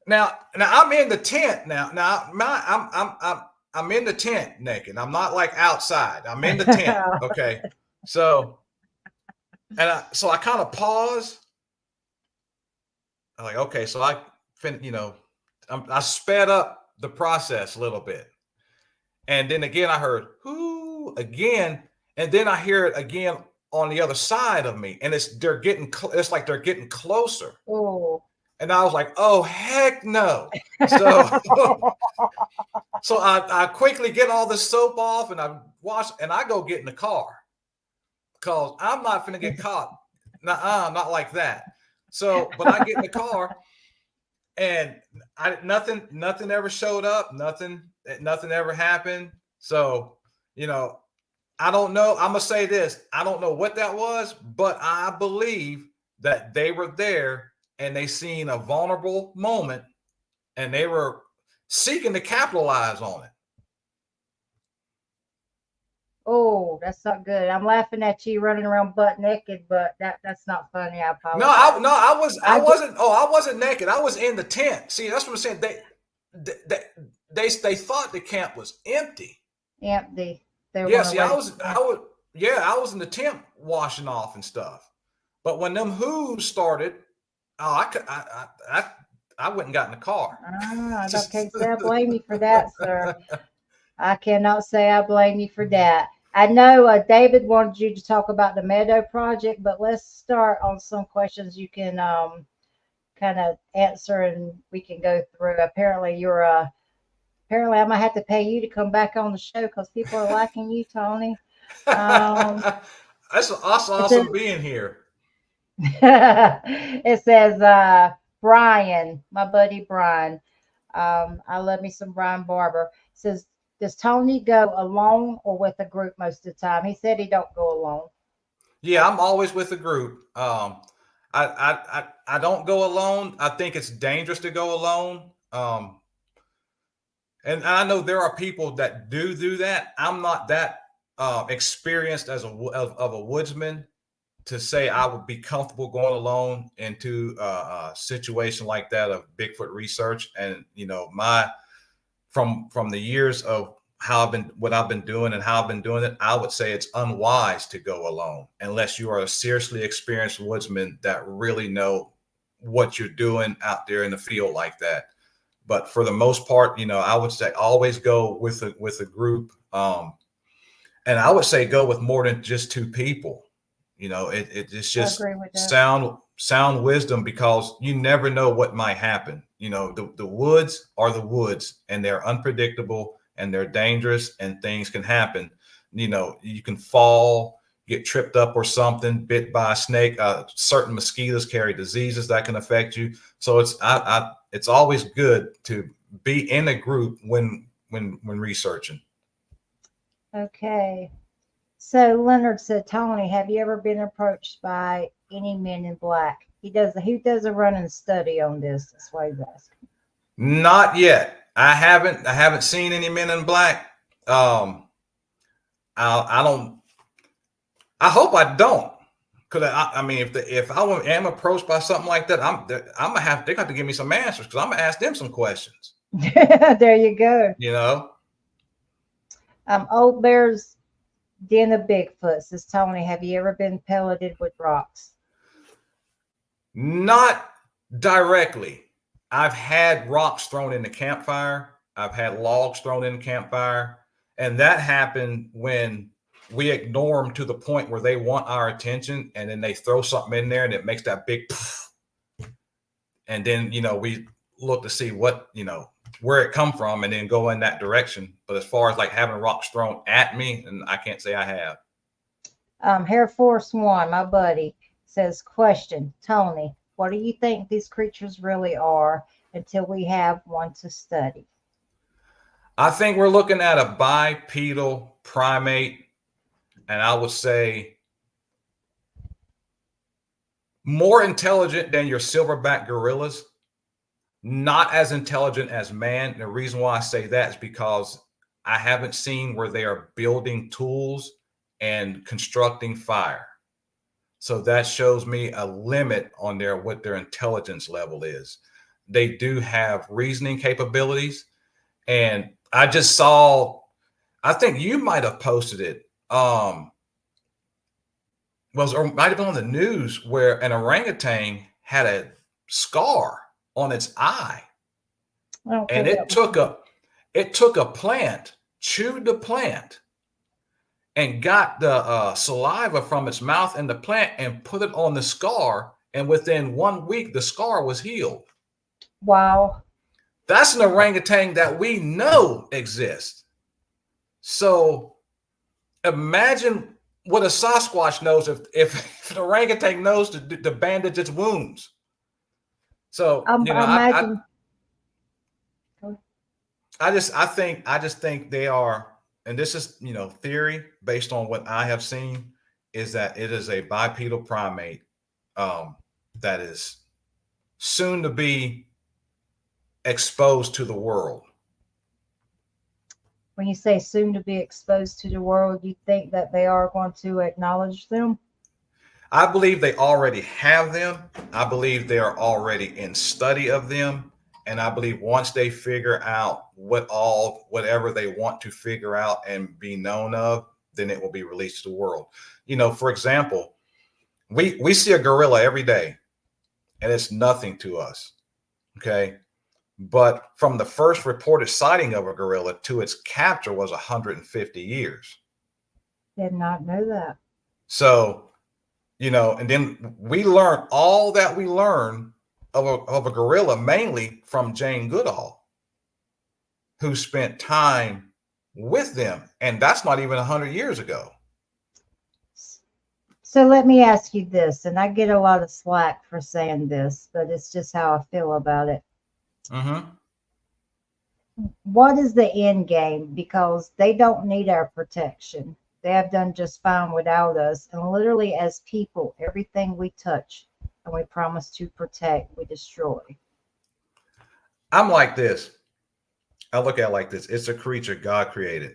now I'm in the tent now. I'm in the tent naked. I'm not like outside. I'm in the tent. Okay. So I kind of pause. I'm like, okay, so I sped up the process a little bit. And then again, I heard, "Whoo," again. And then I hear it again on the other side of me. And it's like they're getting closer. Oh. And I was like, oh, heck no. So, so I quickly get all the soap off and I wash and I go get in the car because I'm not finna get caught. Nuh-uh, not like that. So, but I get in the car and nothing ever showed up. Nothing ever happened. So, I don't know. I'm going to say this. I don't know what that was, but I believe that they were there and they seen a vulnerable moment and they were seeking to capitalize on it. Oh, that's not good. I'm laughing at you running around butt naked, but that's not funny. I apologize. I wasn't naked. I was in the tent. See, that's what I'm saying. They thought the camp was empty. Empty. Yeah, see, I was in the tent washing off and stuff. But when them whoos started, I went and got in the car. I can't say I blame you for that, sir. I cannot say I blame you for that. I know David wanted you to talk about the Meadow Project, but let's start on some questions you can kind of answer and we can go through. Apparently I'm gonna have to pay you to come back on the show because people are liking you, Tony. That's awesome being here. It says Brian, my buddy Brian. I love me some Brian Barber. It says, does Tony go alone or with a group most of the time? He said he don't go alone. Yeah, I'm always with a group. I don't go alone. I think it's dangerous to go alone. And I know there are people that do that. I'm not that experienced as of a woodsman to say I would be comfortable going alone into a situation like that of Bigfoot research. And from the years of what I've been doing and how I've been doing it, I would say it's unwise to go alone unless you are a seriously experienced woodsman that really know what you're doing out there in the field like that. But for the most part, I would say always go with a group. And I would say go with more than just two people. It's just sound wisdom because you never know what might happen. You know, the woods are the woods, and they're unpredictable and they're dangerous, and things can happen. You know, you can fall, get tripped up or something, bit by a snake. Certain mosquitoes carry diseases that can affect you. So it's always good to be in a group when researching. Okay. So Leonard said, Tony, have you ever been approached by any men in black? He does a running study on this. That's why he's asking. Not yet. I haven't seen any men in black. I don't. I hope I don't. Cause I mean, if I am approached by something like that, they're gonna have to give me some answers, because I'm gonna ask them some questions. There you go. You know. Old Bear's Den of Bigfoot says, Tony, have you ever been pelleted with rocks? Not directly. I've had rocks thrown in the campfire. I've had logs thrown in the campfire, and that happened when we ignore them to the point where they want our attention, and then they throw something in there and it makes that big poof. And then, you know, we look to see what, you know, where it come from, and then go in that direction. But as far as like having rocks thrown at me, and I can't say I have. Hair Force One, my buddy, says, question, Tony, what do you think these creatures really are until we have one to study? I think we're looking at a bipedal primate, and I would say more intelligent than your silverback gorillas, not as intelligent as man. And the reason why I say that is because I haven't seen where they are building tools and constructing fire. So that shows me a limit on what their intelligence level is. They do have reasoning capabilities. And I just saw, I think you might have posted it. Or might have been on the news, where an orangutan had a scar on its eye. And it took a plant, chewed the plant, and got the saliva from its mouth and the plant and put it on the scar. And within 1 week, the scar was healed. Wow. That's an orangutan that we know exists. So imagine what a Sasquatch knows if an orangutan knows to bandage its wounds. So, you know, I just think they are, and this is, you know, theory based on what I have seen, is that it is a bipedal primate that is soon to be exposed to the world. When you say soon to be exposed to the world, you think that they are going to acknowledge them? I believe they already have them. I believe they are already in study of them. And I believe once they figure out whatever they want to figure out and be known of, then it will be released to the world. You know, for example, we see a gorilla every day, and it's nothing to us. Okay. But from the first reported sighting of a gorilla to its capture was 150 years. Did not know that. So, you know, and then we learn all that we learn of a gorilla, mainly from Jane Goodall, who spent time with them. And that's not even 100 years ago. So let me ask you this, and I get a lot of slack for saying this, but it's just how I feel about it. Mm-hmm. What is the end game? Because they don't need our protection. They have done just fine without us. And literally, as people, everything we touch and we promise to protect, we destroy. I'm like this. I look at it like this. It's a creature God created.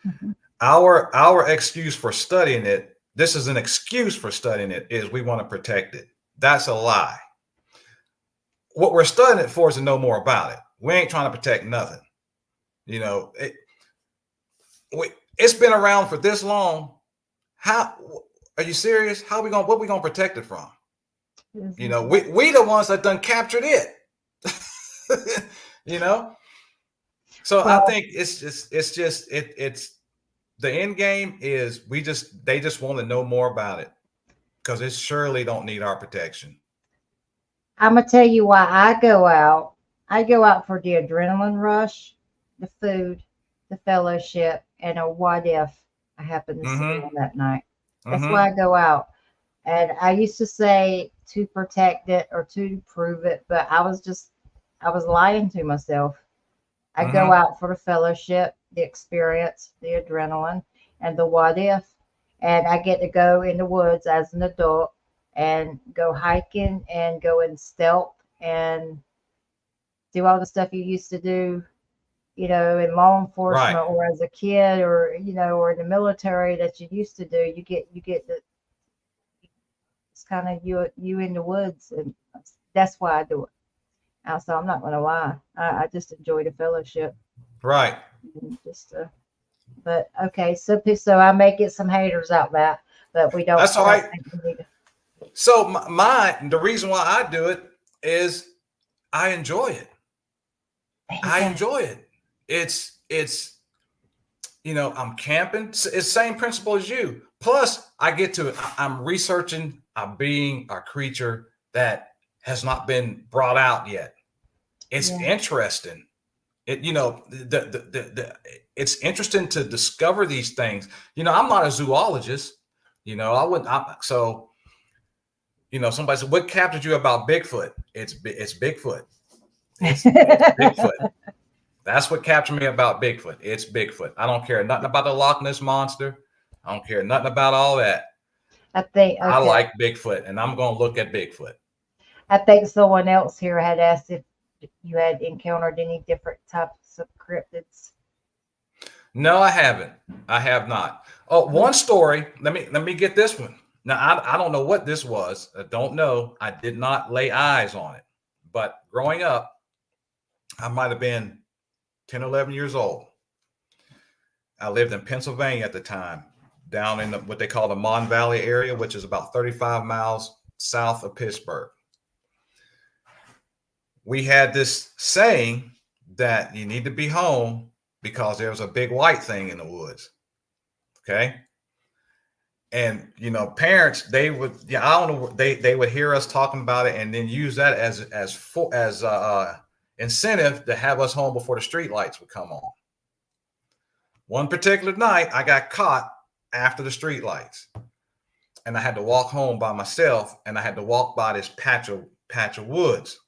Mm-hmm. Our excuse for studying it, this is an excuse for studying it, is we want to protect it. That's a lie. What we're studying it for is to know more about it. We ain't trying to protect nothing. You know, it's been around for this long. How are you serious? What we gonna protect it from? Mm-hmm. You know, we the ones that done captured it. You know, so well, I think it's the end game is they just want to know more about it, because it surely don't need our protection. I'm gonna tell you why I go out I go out for the adrenaline rush, the food, the fellowship, and a what if I happen to see Mm-hmm. one that night. That's Mm-hmm. why I go out. And I used to say to protect it or to prove it, but I was lying to myself. I go Mm-hmm. out for the fellowship, the experience, the adrenaline, and the what if. And I get to go in the woods as an adult and go hiking and go in stealth and do all the stuff you used to do, in law Right. enforcement or as a kid or, or in the military that you used to do. You get the, it's kind of you in the woods. And that's why I do it. So I'm not going to lie. I just enjoy the fellowship. Right. And but okay, so I may get some haters out that, but That's I all don't right. think we need to. So the reason why I do it is I enjoy it. There you I go. enjoy it. It's I'm camping. It's the same principle as you. Plus, I get to I'm researching a being, a creature that has not been brought out yet. It's Yeah. interesting. It's interesting to discover these things. I'm not a zoologist. I wouldn't. Somebody said, "What captured you about Bigfoot?" It's Bigfoot. It's Bigfoot. That's what captured me about Bigfoot. It's Bigfoot. I don't care nothing about the Loch Ness monster. I don't care nothing about all that. I think I okay. like Bigfoot, and I'm going to look at Bigfoot. I think someone else here had asked if you had encountered any different types of cryptids. No, I haven't. I have not. Oh, one story. Let me get this one. Now, I don't know what this was. I don't know. I did not lay eyes on it. But growing up, I might have been 10, 11 years old. I lived in Pennsylvania at the time, down in what they call the Mon Valley area, which is about 35 miles south of Pittsburgh. We had this saying that you need to be home because there was a big white thing in the woods. Okay. And parents, they would, I don't know, they would hear us talking about it and then use that as incentive to have us home before the street lights would come on. One particular night, I got caught after the street lights, and I had to walk home by myself, and I had to walk by this patch of woods.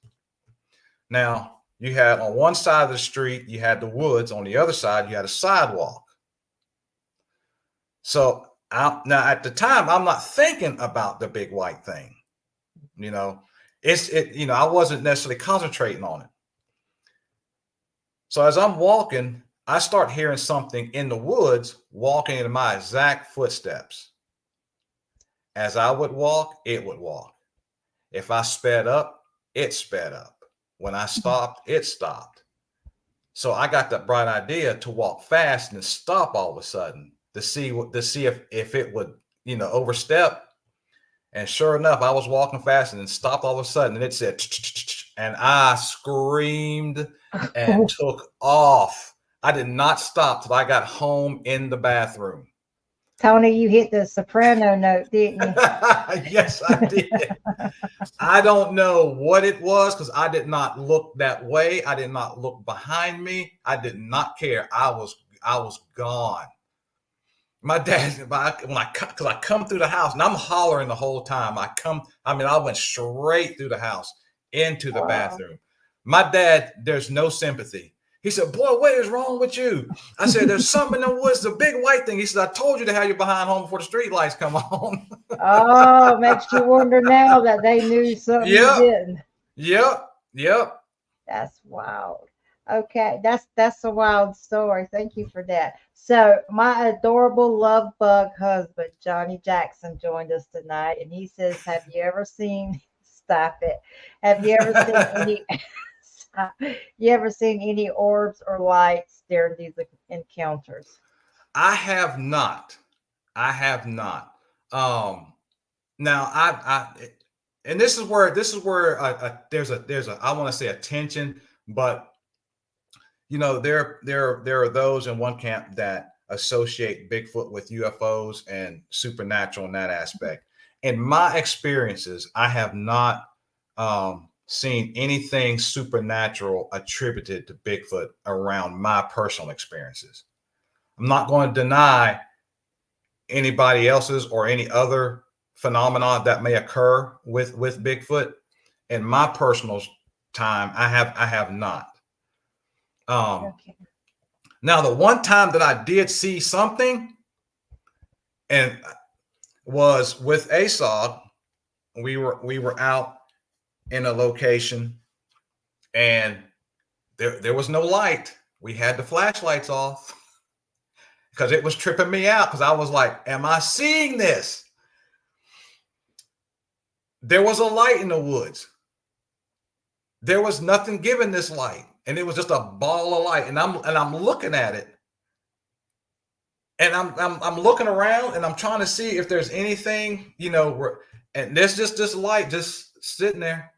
Now, you had on one side of the street, you had the woods. On the other side, you had a sidewalk. So now at the time, I'm not thinking about the big white thing. I wasn't necessarily concentrating on it. So as I'm walking, I start hearing something in the woods walking in my exact footsteps. As I would walk, it would walk. If I sped up, it sped up. When I stopped, it stopped. So I got that bright idea to walk fast and stop all of a sudden to see if it would, overstep. And sure enough, I was walking fast and then stopped all of a sudden, and it said, and I screamed and took off. I did not stop till I got home in the bathroom. Tony, you hit the soprano note, didn't you? Yes, I did. I don't know what it was because I did not look that way. I did not look behind me. I did not care. I was gone. My dad, because I come through the house and I'm hollering the whole time. I went straight through the house into the bathroom. My dad, there's no sympathy. He said, "Boy, what is wrong with you?" I said, "There's something in the woods, the big white thing." He said, "I told you to have your behind home before the street lights come on." Oh, makes you wonder now that they knew something you Yep. didn't. Yep. That's wild. Okay, that's a wild story. Thank you for that. So my adorable love bug husband, Johnny Jackson, joined us tonight, and he says, "Have you ever seen? Stop it. Have you ever seen any? You ever seen any orbs or lights during these encounters?" I have not. I have not. Now and this is where there's a I want to say a tension, but there are those in one camp that associate Bigfoot with UFOs and supernatural in that aspect. In my experiences, I have not seen anything supernatural attributed to Bigfoot around my personal experiences. I'm not going to deny anybody else's or any other phenomena that may occur with Bigfoot. In my personal time, I have not. Okay. Now, the one time that I did see something, and was with ASOG. We were out in a location, and there was no light. We had the flashlights off because it was tripping me out, because I was like, am I seeing this? There was a light in the woods. There was nothing giving this light, and it was just a ball of light. And I'm looking at it, and I'm looking around, and I'm trying to see if there's anything, and there's just this light just sitting there.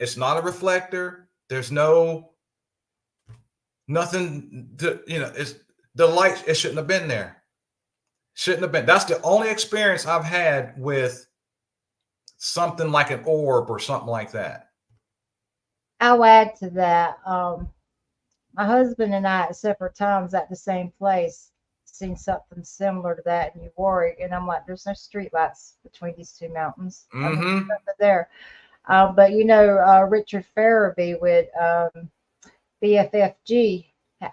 It's not a reflector. There's nothing to, it's the light. It shouldn't have been there. Shouldn't have been. That's the only experience I've had with something like an orb or something like that. I'll add to that. My husband and I at separate times at the same place seen something similar to that in New Warwick, and I'm like, there's no street lights between these two mountains. Mm-hmm. I mean, nothing there. But Richard Farabee with BFFG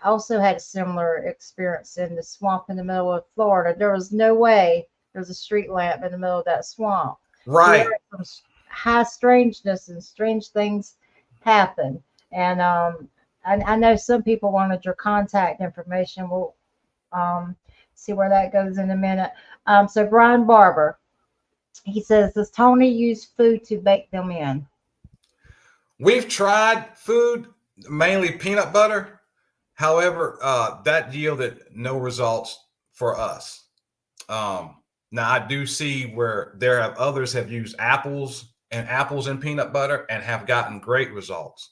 also had a similar experience in the swamp in the middle of Florida. There was no way there's a street lamp in the middle of that swamp. Right. Some high strangeness and strange things happen. And I know some people wanted your contact information. We'll see where that goes in a minute. So Brian Barber, he says, does Tony use food to bake them in? We've tried food, mainly peanut butter. However, that yielded no results for us. Now, I do see where others have used apples in peanut butter and have gotten great results.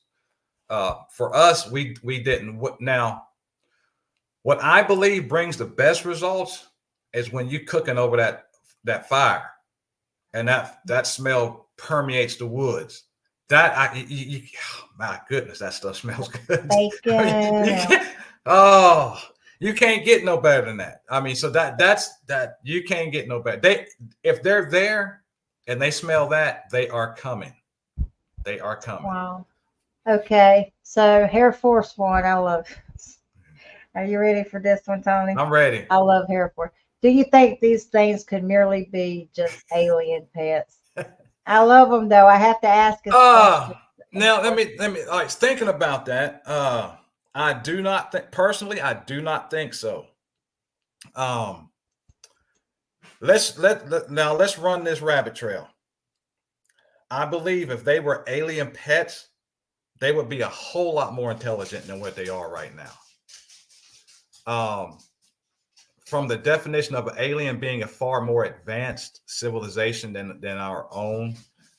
For us, we didn't. Now, what I believe brings the best results is when you're cooking over that fire, and that smell permeates the woods. My goodness, that stuff smells good. Bacon. You can't get no better than that. I mean, so that's you can't get no better. If they're there and they smell that, they are coming. They are coming. Wow. Okay. So Air Force One, I love. Are you ready for this one, Tony? I'm ready. I love Air Force. Do you think these things could merely be just alien pets? I love them though. I have to ask. Now let me like thinking about that. I do not think personally. I do not think so. Let's run this rabbit trail. I believe if they were alien pets, they would be a whole lot more intelligent than what they are right now. From the definition of an alien being a far more advanced civilization than our own,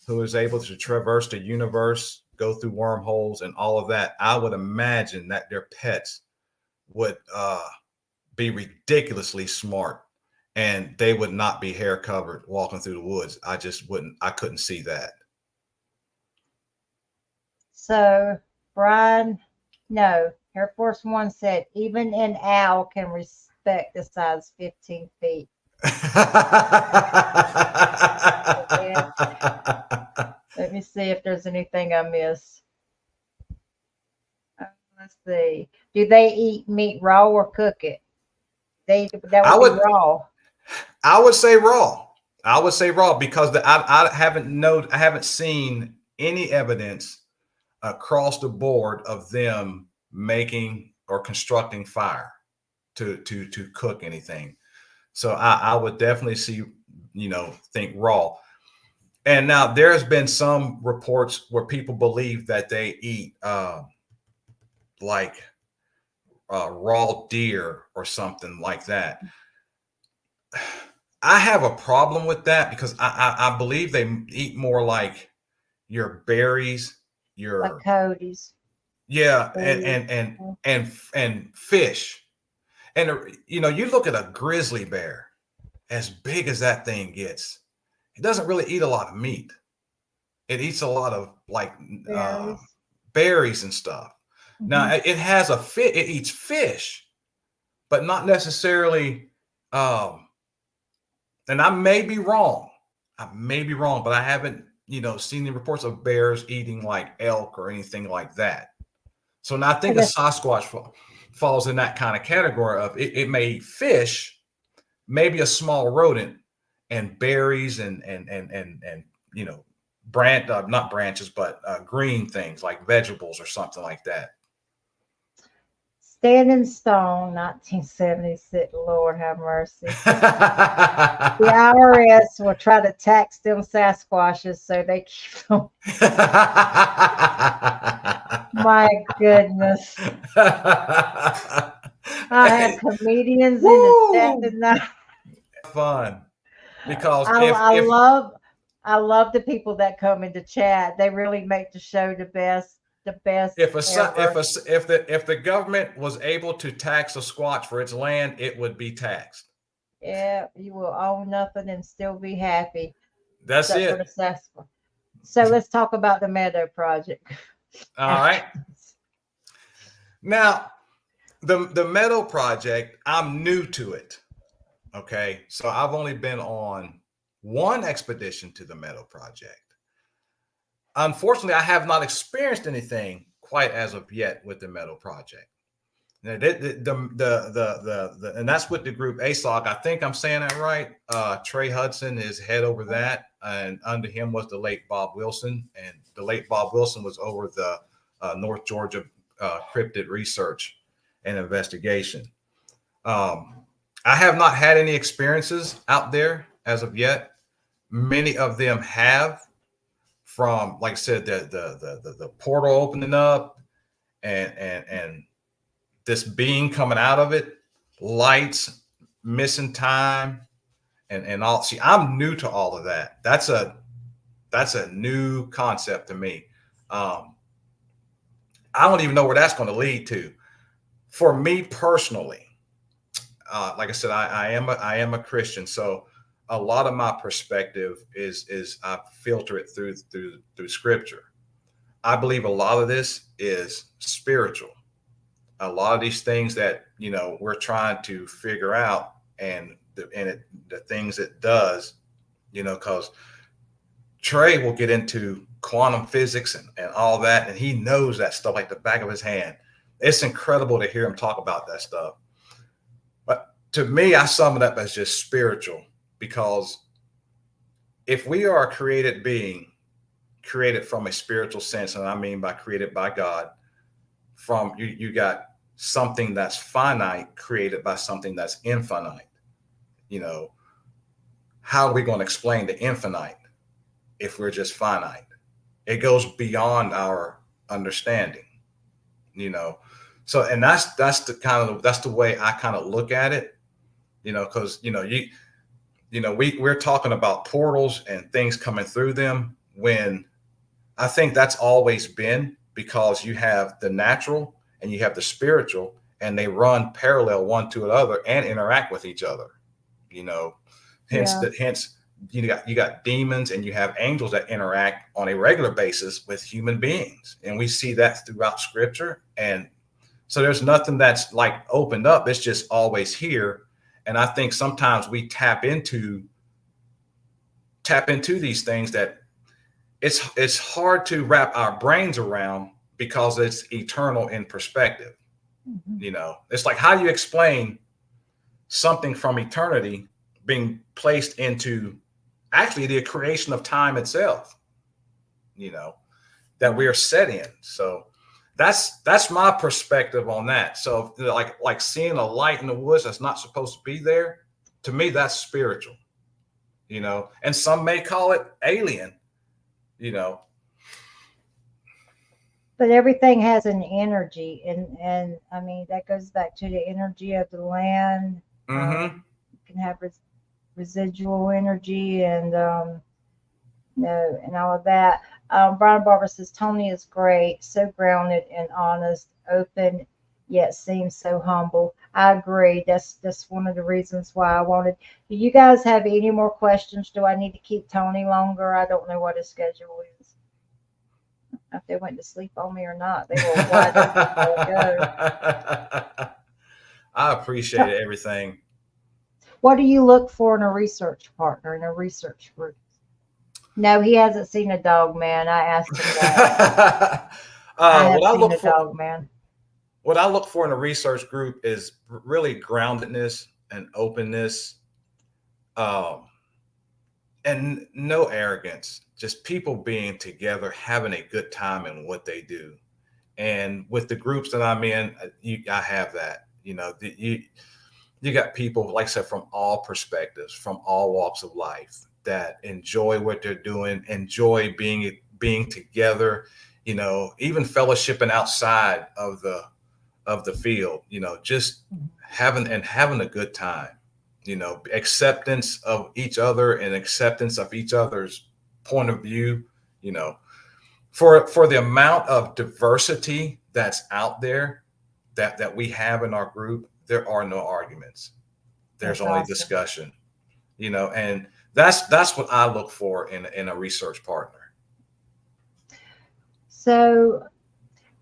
who is able to traverse the universe, go through wormholes and all of that, I would imagine that their pets would be ridiculously smart, and they would not be hair covered walking through the woods. I couldn't see that. So, Brian, no. Air Force One said even an owl can respect the size 15 feet. Let me see if there's anything I missed. Let's see. Do they eat meat raw or cook it? That would be raw. I would say raw. I would say raw because I haven't seen any evidence across the board of them making or constructing fire to cook anything. So I would definitely think raw. And now there's been some reports where people believe that they eat raw deer or something like that. I have a problem with that because I believe they eat more like your berries, your like coyotes. Yeah, and fish. And you look at a grizzly bear, as big as that thing gets, it doesn't really eat a lot of meat. It eats a lot of like Berries. berries and stuff. Now it has a fit. It eats fish, but not necessarily. And I may be wrong. I may be wrong, but I haven't, seen the reports of bears eating like elk or anything like that. So now I think a Sasquatch falls in that kind of category of it may eat fish, maybe a small rodent, and berries and not branches, but green things like vegetables or something like that. Standing Stone, 1976. Lord have mercy. The IRS will try to tax them Sasquatches so they keep them. My goodness. I have comedians in the chat tonight. Fun. Because I love the people that come into chat. They really make the show the best. If the government was able to tax a Squatch for its land, it would be taxed. Yeah, you will own nothing and still be happy. That's it. So let's talk about the Meadow Project. All right. Now, the Meadow Project, I'm new to it. Okay, so I've only been on one expedition to the Meadow Project. Unfortunately, I have not experienced anything quite as of yet with the Meadow Project. Now, and that's with the group ASOG. I think I'm saying that right. Trey Hudson is head over that, and under him was the late Bob Wilson, and the late Bob Wilson was over the North Georgia Cryptid Research and Investigation. I have not had any experiences out there as of yet. Many of them have, from, like I said, the portal opening up and this being coming out of it, lights, missing time, and all. See, I'm new to all of that. That's a new concept to me. I don't even know where that's going to lead to. For me personally, like I said, I am a Christian, so a lot of my perspective is I filter it through Scripture. I believe a lot of this is spiritual. A lot of these things that we're trying to figure out, and the things it does, because Trey will get into quantum physics and all that, and he knows that stuff like the back of his hand. It's incredible to hear him talk about that stuff. But to me, I sum it up as just spiritual, because if we are a created being, created from a spiritual sense, and I mean by created by God, from you got something that's finite created by something that's infinite. How are we going to explain the infinite if we're just finite? It goes beyond our understanding, so, and that's the way I kind of look at it, because we're talking about portals and things coming through them, when I think that's always been, because you have the natural and you have the spiritual, and they run parallel one to another and interact with each other. Hence you got demons and you have angels that interact on a regular basis with human beings, and we see that throughout Scripture. And so there's nothing that's like opened up. It's just always here. And I think sometimes we tap into these things that it's hard to wrap our brains around, because it's eternal in perspective. It's like, how do you explain something from eternity being placed into actually the creation of time itself, that we are set in? So that's my perspective on that. So like seeing a light in the woods that's not supposed to be there, to me, that's spiritual, and some may call it alien, But everything has an energy, and I mean, that goes back to the energy of the land. Mm-hmm. You can have residual energy, and and all of that. Brian Barber says Tony is great, so grounded and honest, open, yet seems so humble. I agree. That's one of the reasons why I wanted. Do you guys have any more questions? Do I need to keep Tony longer? I don't know what his schedule is. if they went to sleep on me or not. They were wide open to go. I appreciate everything. What do you look for in a research partner, in a research group? No, he hasn't seen a dog man. I asked him that. I have seen a dog man. What I look for in a research group is really groundedness and openness, and no arrogance. Just people being together, having a good time in what they do. And with the groups that I'm in, I have that. You got people, like I said, from all perspectives, from all walks of life, that enjoy what they're doing, enjoy being together. Even fellowshipping outside of the field. Just having a good time. Acceptance of each other and acceptance of each other's point of view. For the amount of diversity that's out there that we have in our group, there are no arguments. There's only discussion, and that's what I look for in a research partner. So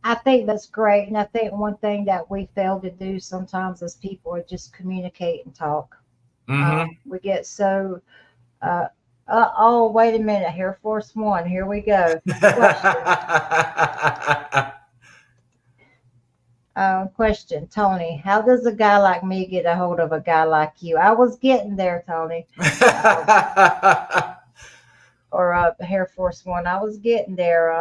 I think that's great. And I think one thing that we fail to do sometimes as people are just communicate and talk. We get so, oh, wait a minute. Here, Force One. Here we go. Question, Tony. How does a guy like me get a hold of a guy like you? I was getting there, Tony. Or Air Force One. I was getting there.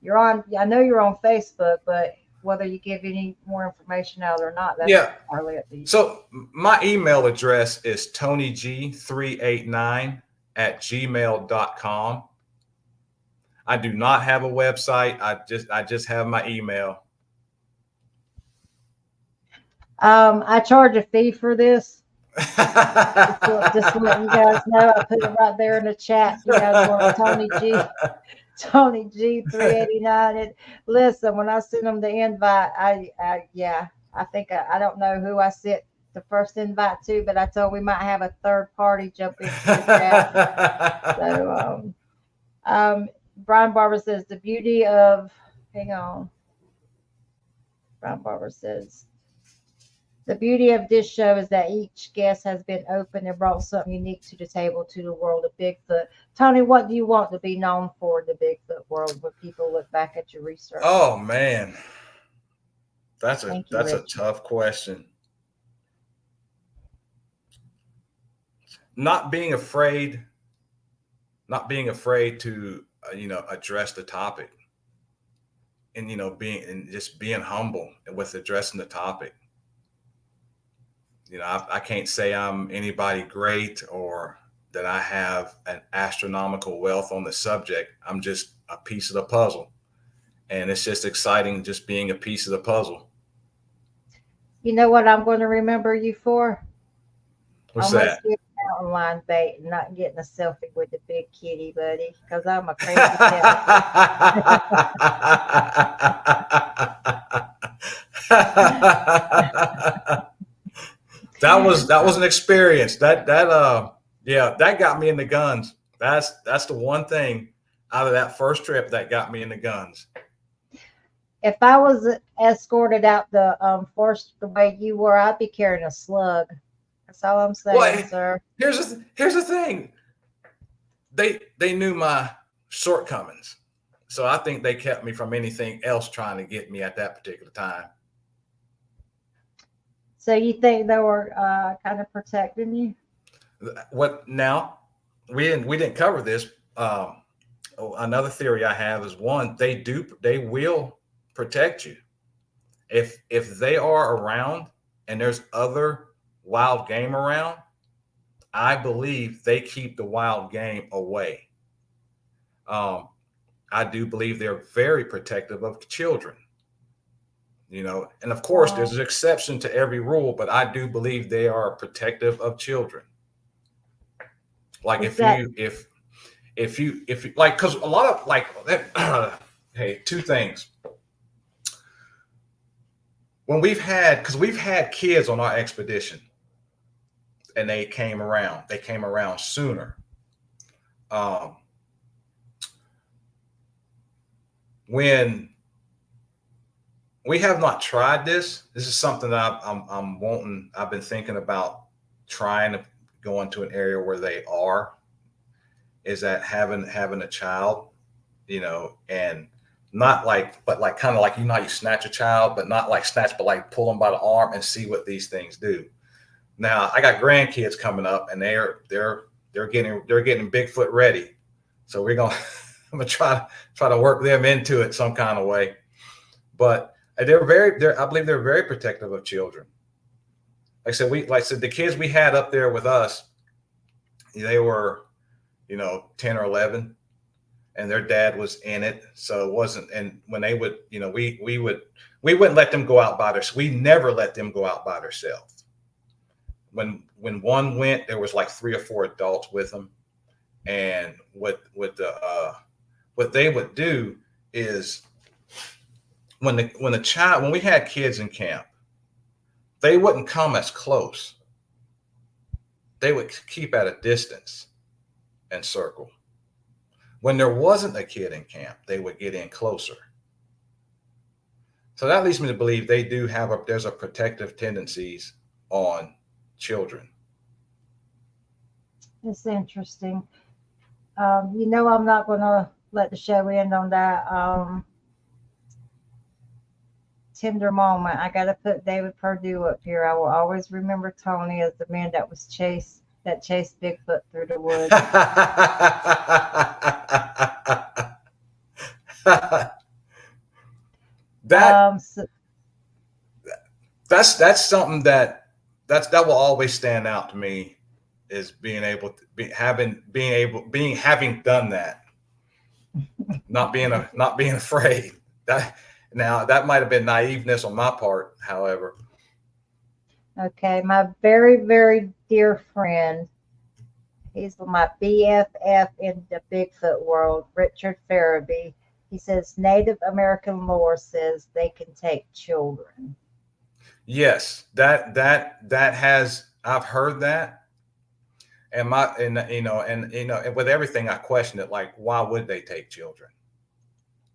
You're on. I know you're on Facebook, but whether you give any more information out or not, that's entirely up to you. So my email address is tonyg389@gmail.com. I do not have a website. I just have my email. I charge a fee for this. just to let you guys know, I put it right there in the chat. You guys want Tony G389. Listen, when I send them the invite, I think I don't know who I sent the first invite to, but I told we might have a third party jump into the chat. So, Brian Barber says the beauty of. Hang on. Brian Barber says. The beauty of this show is that each guest has been open and brought something unique to the table, to the world of Bigfoot. Tony, what do you want to be known for in the Bigfoot world when people look back at your research? Oh man, that's a tough question. Not being afraid to address the topic, and being humble with addressing the topic. I can't say I'm anybody great or that I have an astronomical wealth on the subject. I'm just a piece of the puzzle. And it's just exciting just being a piece of the puzzle. You know what I'm going to remember you for? What's that? Mountain lion bait and not getting a selfie with the big kitty, buddy, because I'm a crazy That was an experience. That got me in the guns. That's the one thing out of that first trip that got me in the guns. If I was escorted out the forest the way you were, I'd be carrying a slug. That's all I'm saying, sir. Here's the thing. They knew my shortcomings, so I think they kept me from anything else trying to get me at that particular time. So you think they were kind of protecting you? What now? We didn't cover this. Another theory I have is they will protect you if they are around and there's other wild game around. I believe they keep the wild game away. I do believe they're very protective of children. And of course, there's an exception to every rule, but I do believe they are protective of children. Like if you like, because a lot of hey, two things. When we've had kids on our expedition, and they came around sooner. when we have not tried this, this is something that I'm wanting. I've been thinking about trying to go into an area where they are. Is that having a child, and not like, but like kind of like you snatch a child, but not like snatch, but like pull them by the arm and see what these things do. Now I got grandkids coming up, and they're getting Bigfoot ready, so we're gonna I'm gonna try to work them into it some kind of way. But I believe they're very protective of children. Like I said, the kids we had up there with us, they were, 10 or 11, and their dad was in it. So it wasn't, and when they would, we wouldn't let them go out by themselves. We never let them go out by themselves. When one went, there was like 3 or 4 adults with them. And what they would do is when we had kids in camp, they wouldn't come as close. They would keep at a distance and circle. When there wasn't a kid in camp, they would get in closer. So that leads me to believe they do have there's a protective tendencies on children. It's interesting. I'm not going to let the show end on that tender moment. I got to put David Perdue up here. I will always remember Tony as the man that chased Bigfoot through the woods. That's something that will always stand out to me, is being able to having done that, not being afraid. That might have been naiveness on my part, however. Okay, my very, very dear friend, he's my BFF in the Bigfoot world, Richard Farabee. He says Native American lore says they can take children. Yes, that has, I've heard that, and with everything I question it, like, why would they take children?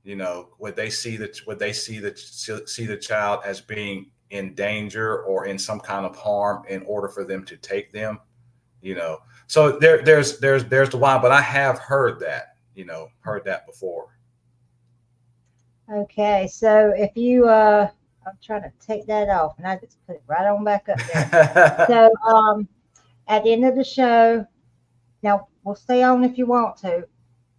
Would they see the child as being in danger or in some kind of harm in order for them to take them? So there's the why, but I have heard that before. Okay, so if you I'm trying to take that off, and I just put it right on back up there. So at the end of the show, now we'll stay on if you want to.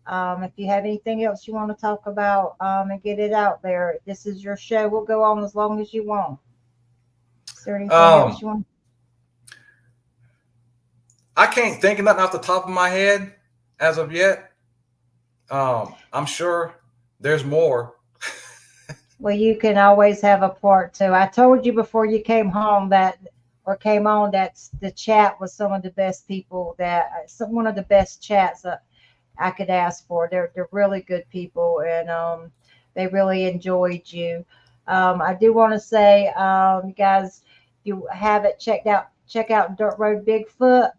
If you have anything else you want to talk about and get it out there, this is your show. We'll go on as long as you want. Is there anything else you want? I can't think of nothing off the top of my head as of yet. I'm sure there's more. Well, you can always have a part 2. I told you before you came on that the chat was some of the best people one of the best chats that I could ask for. They're really good people, and they really enjoyed you. I do want to say, you guys, if you haven't check out Dirt Road Bigfoot.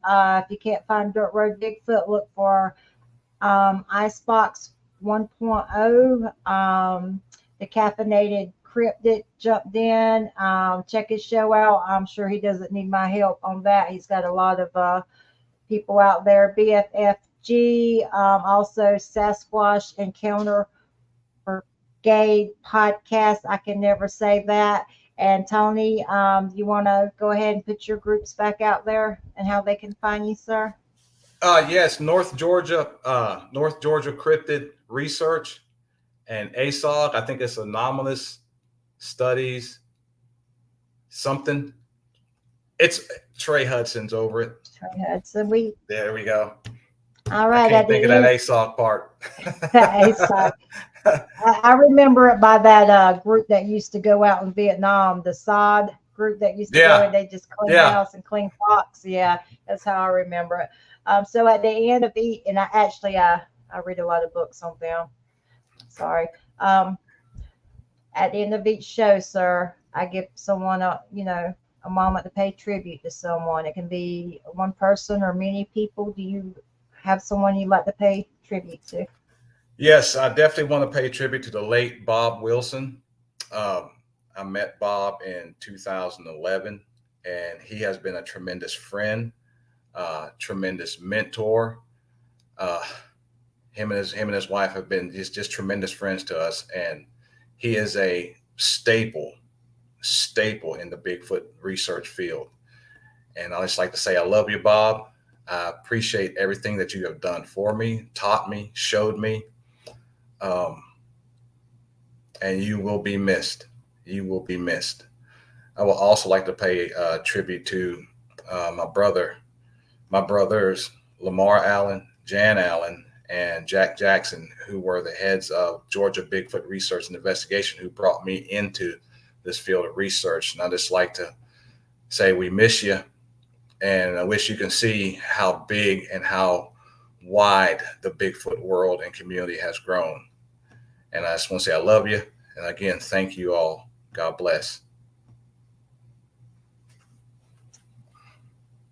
If you can't find Dirt Road Bigfoot, look for Icebox 1.0. The Caffeinated Cryptid jumped in. Check his show out. I'm sure he doesn't need my help on that. He's got a lot of people out there. BFFG, also Sasquatch Encounter Brigade podcast. I can never say that. And Tony, you want to go ahead and put your groups back out there and how they can find you, sir? Yes, North Georgia Cryptid Research, and ASOG. I think it's Anomalous Studies something. It's Trey Hudson's over it. Trey Hudson. There we go. All right. I can't think of that ASOG part. ASOG. I remember it by that group that used to go out in Vietnam, the SOD group that used to go and they just clean house and clean clocks. Yeah, that's how I remember it. So at the end of each, and I read a lot of books on them. Sorry. At the end of each show, sir, I give someone a moment to pay tribute to someone. It can be one person or many people. Do you have someone you'd like to pay tribute to? Yes, I definitely want to pay tribute to the late Bob Wilson. Um, I met Bob in 2011, and he has been a tremendous friend, tremendous mentor. Uh, him and his wife have been just tremendous friends to us, and he is a staple in the Bigfoot research field. And I just like to say, I love you, Bob. I appreciate everything that you have done for me, taught me, showed me. Um, and you will be missed. You will be missed. I will also like to pay tribute to my brothers, Lamar Allen, Jan Allen, and Jack Jackson, who were the heads of Georgia Bigfoot Research and Investigation, who brought me into this field of research. And I just like to say we miss you, and I wish you can see how big and how wide the Bigfoot world and community has grown. And I just want to say I love you. And again, thank you all. God bless.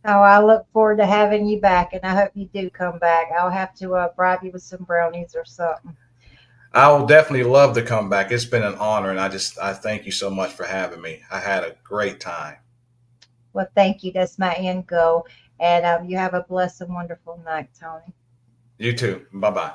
Oh, I look forward to having you back, and I hope you do come back. I'll have to bribe you with some brownies or something. I will definitely love to come back. It's been an honor, and I thank you so much for having me. I had a great time. Well, thank you. That's my end goal. And you have a blessed and wonderful night, Tony. You too. Bye bye.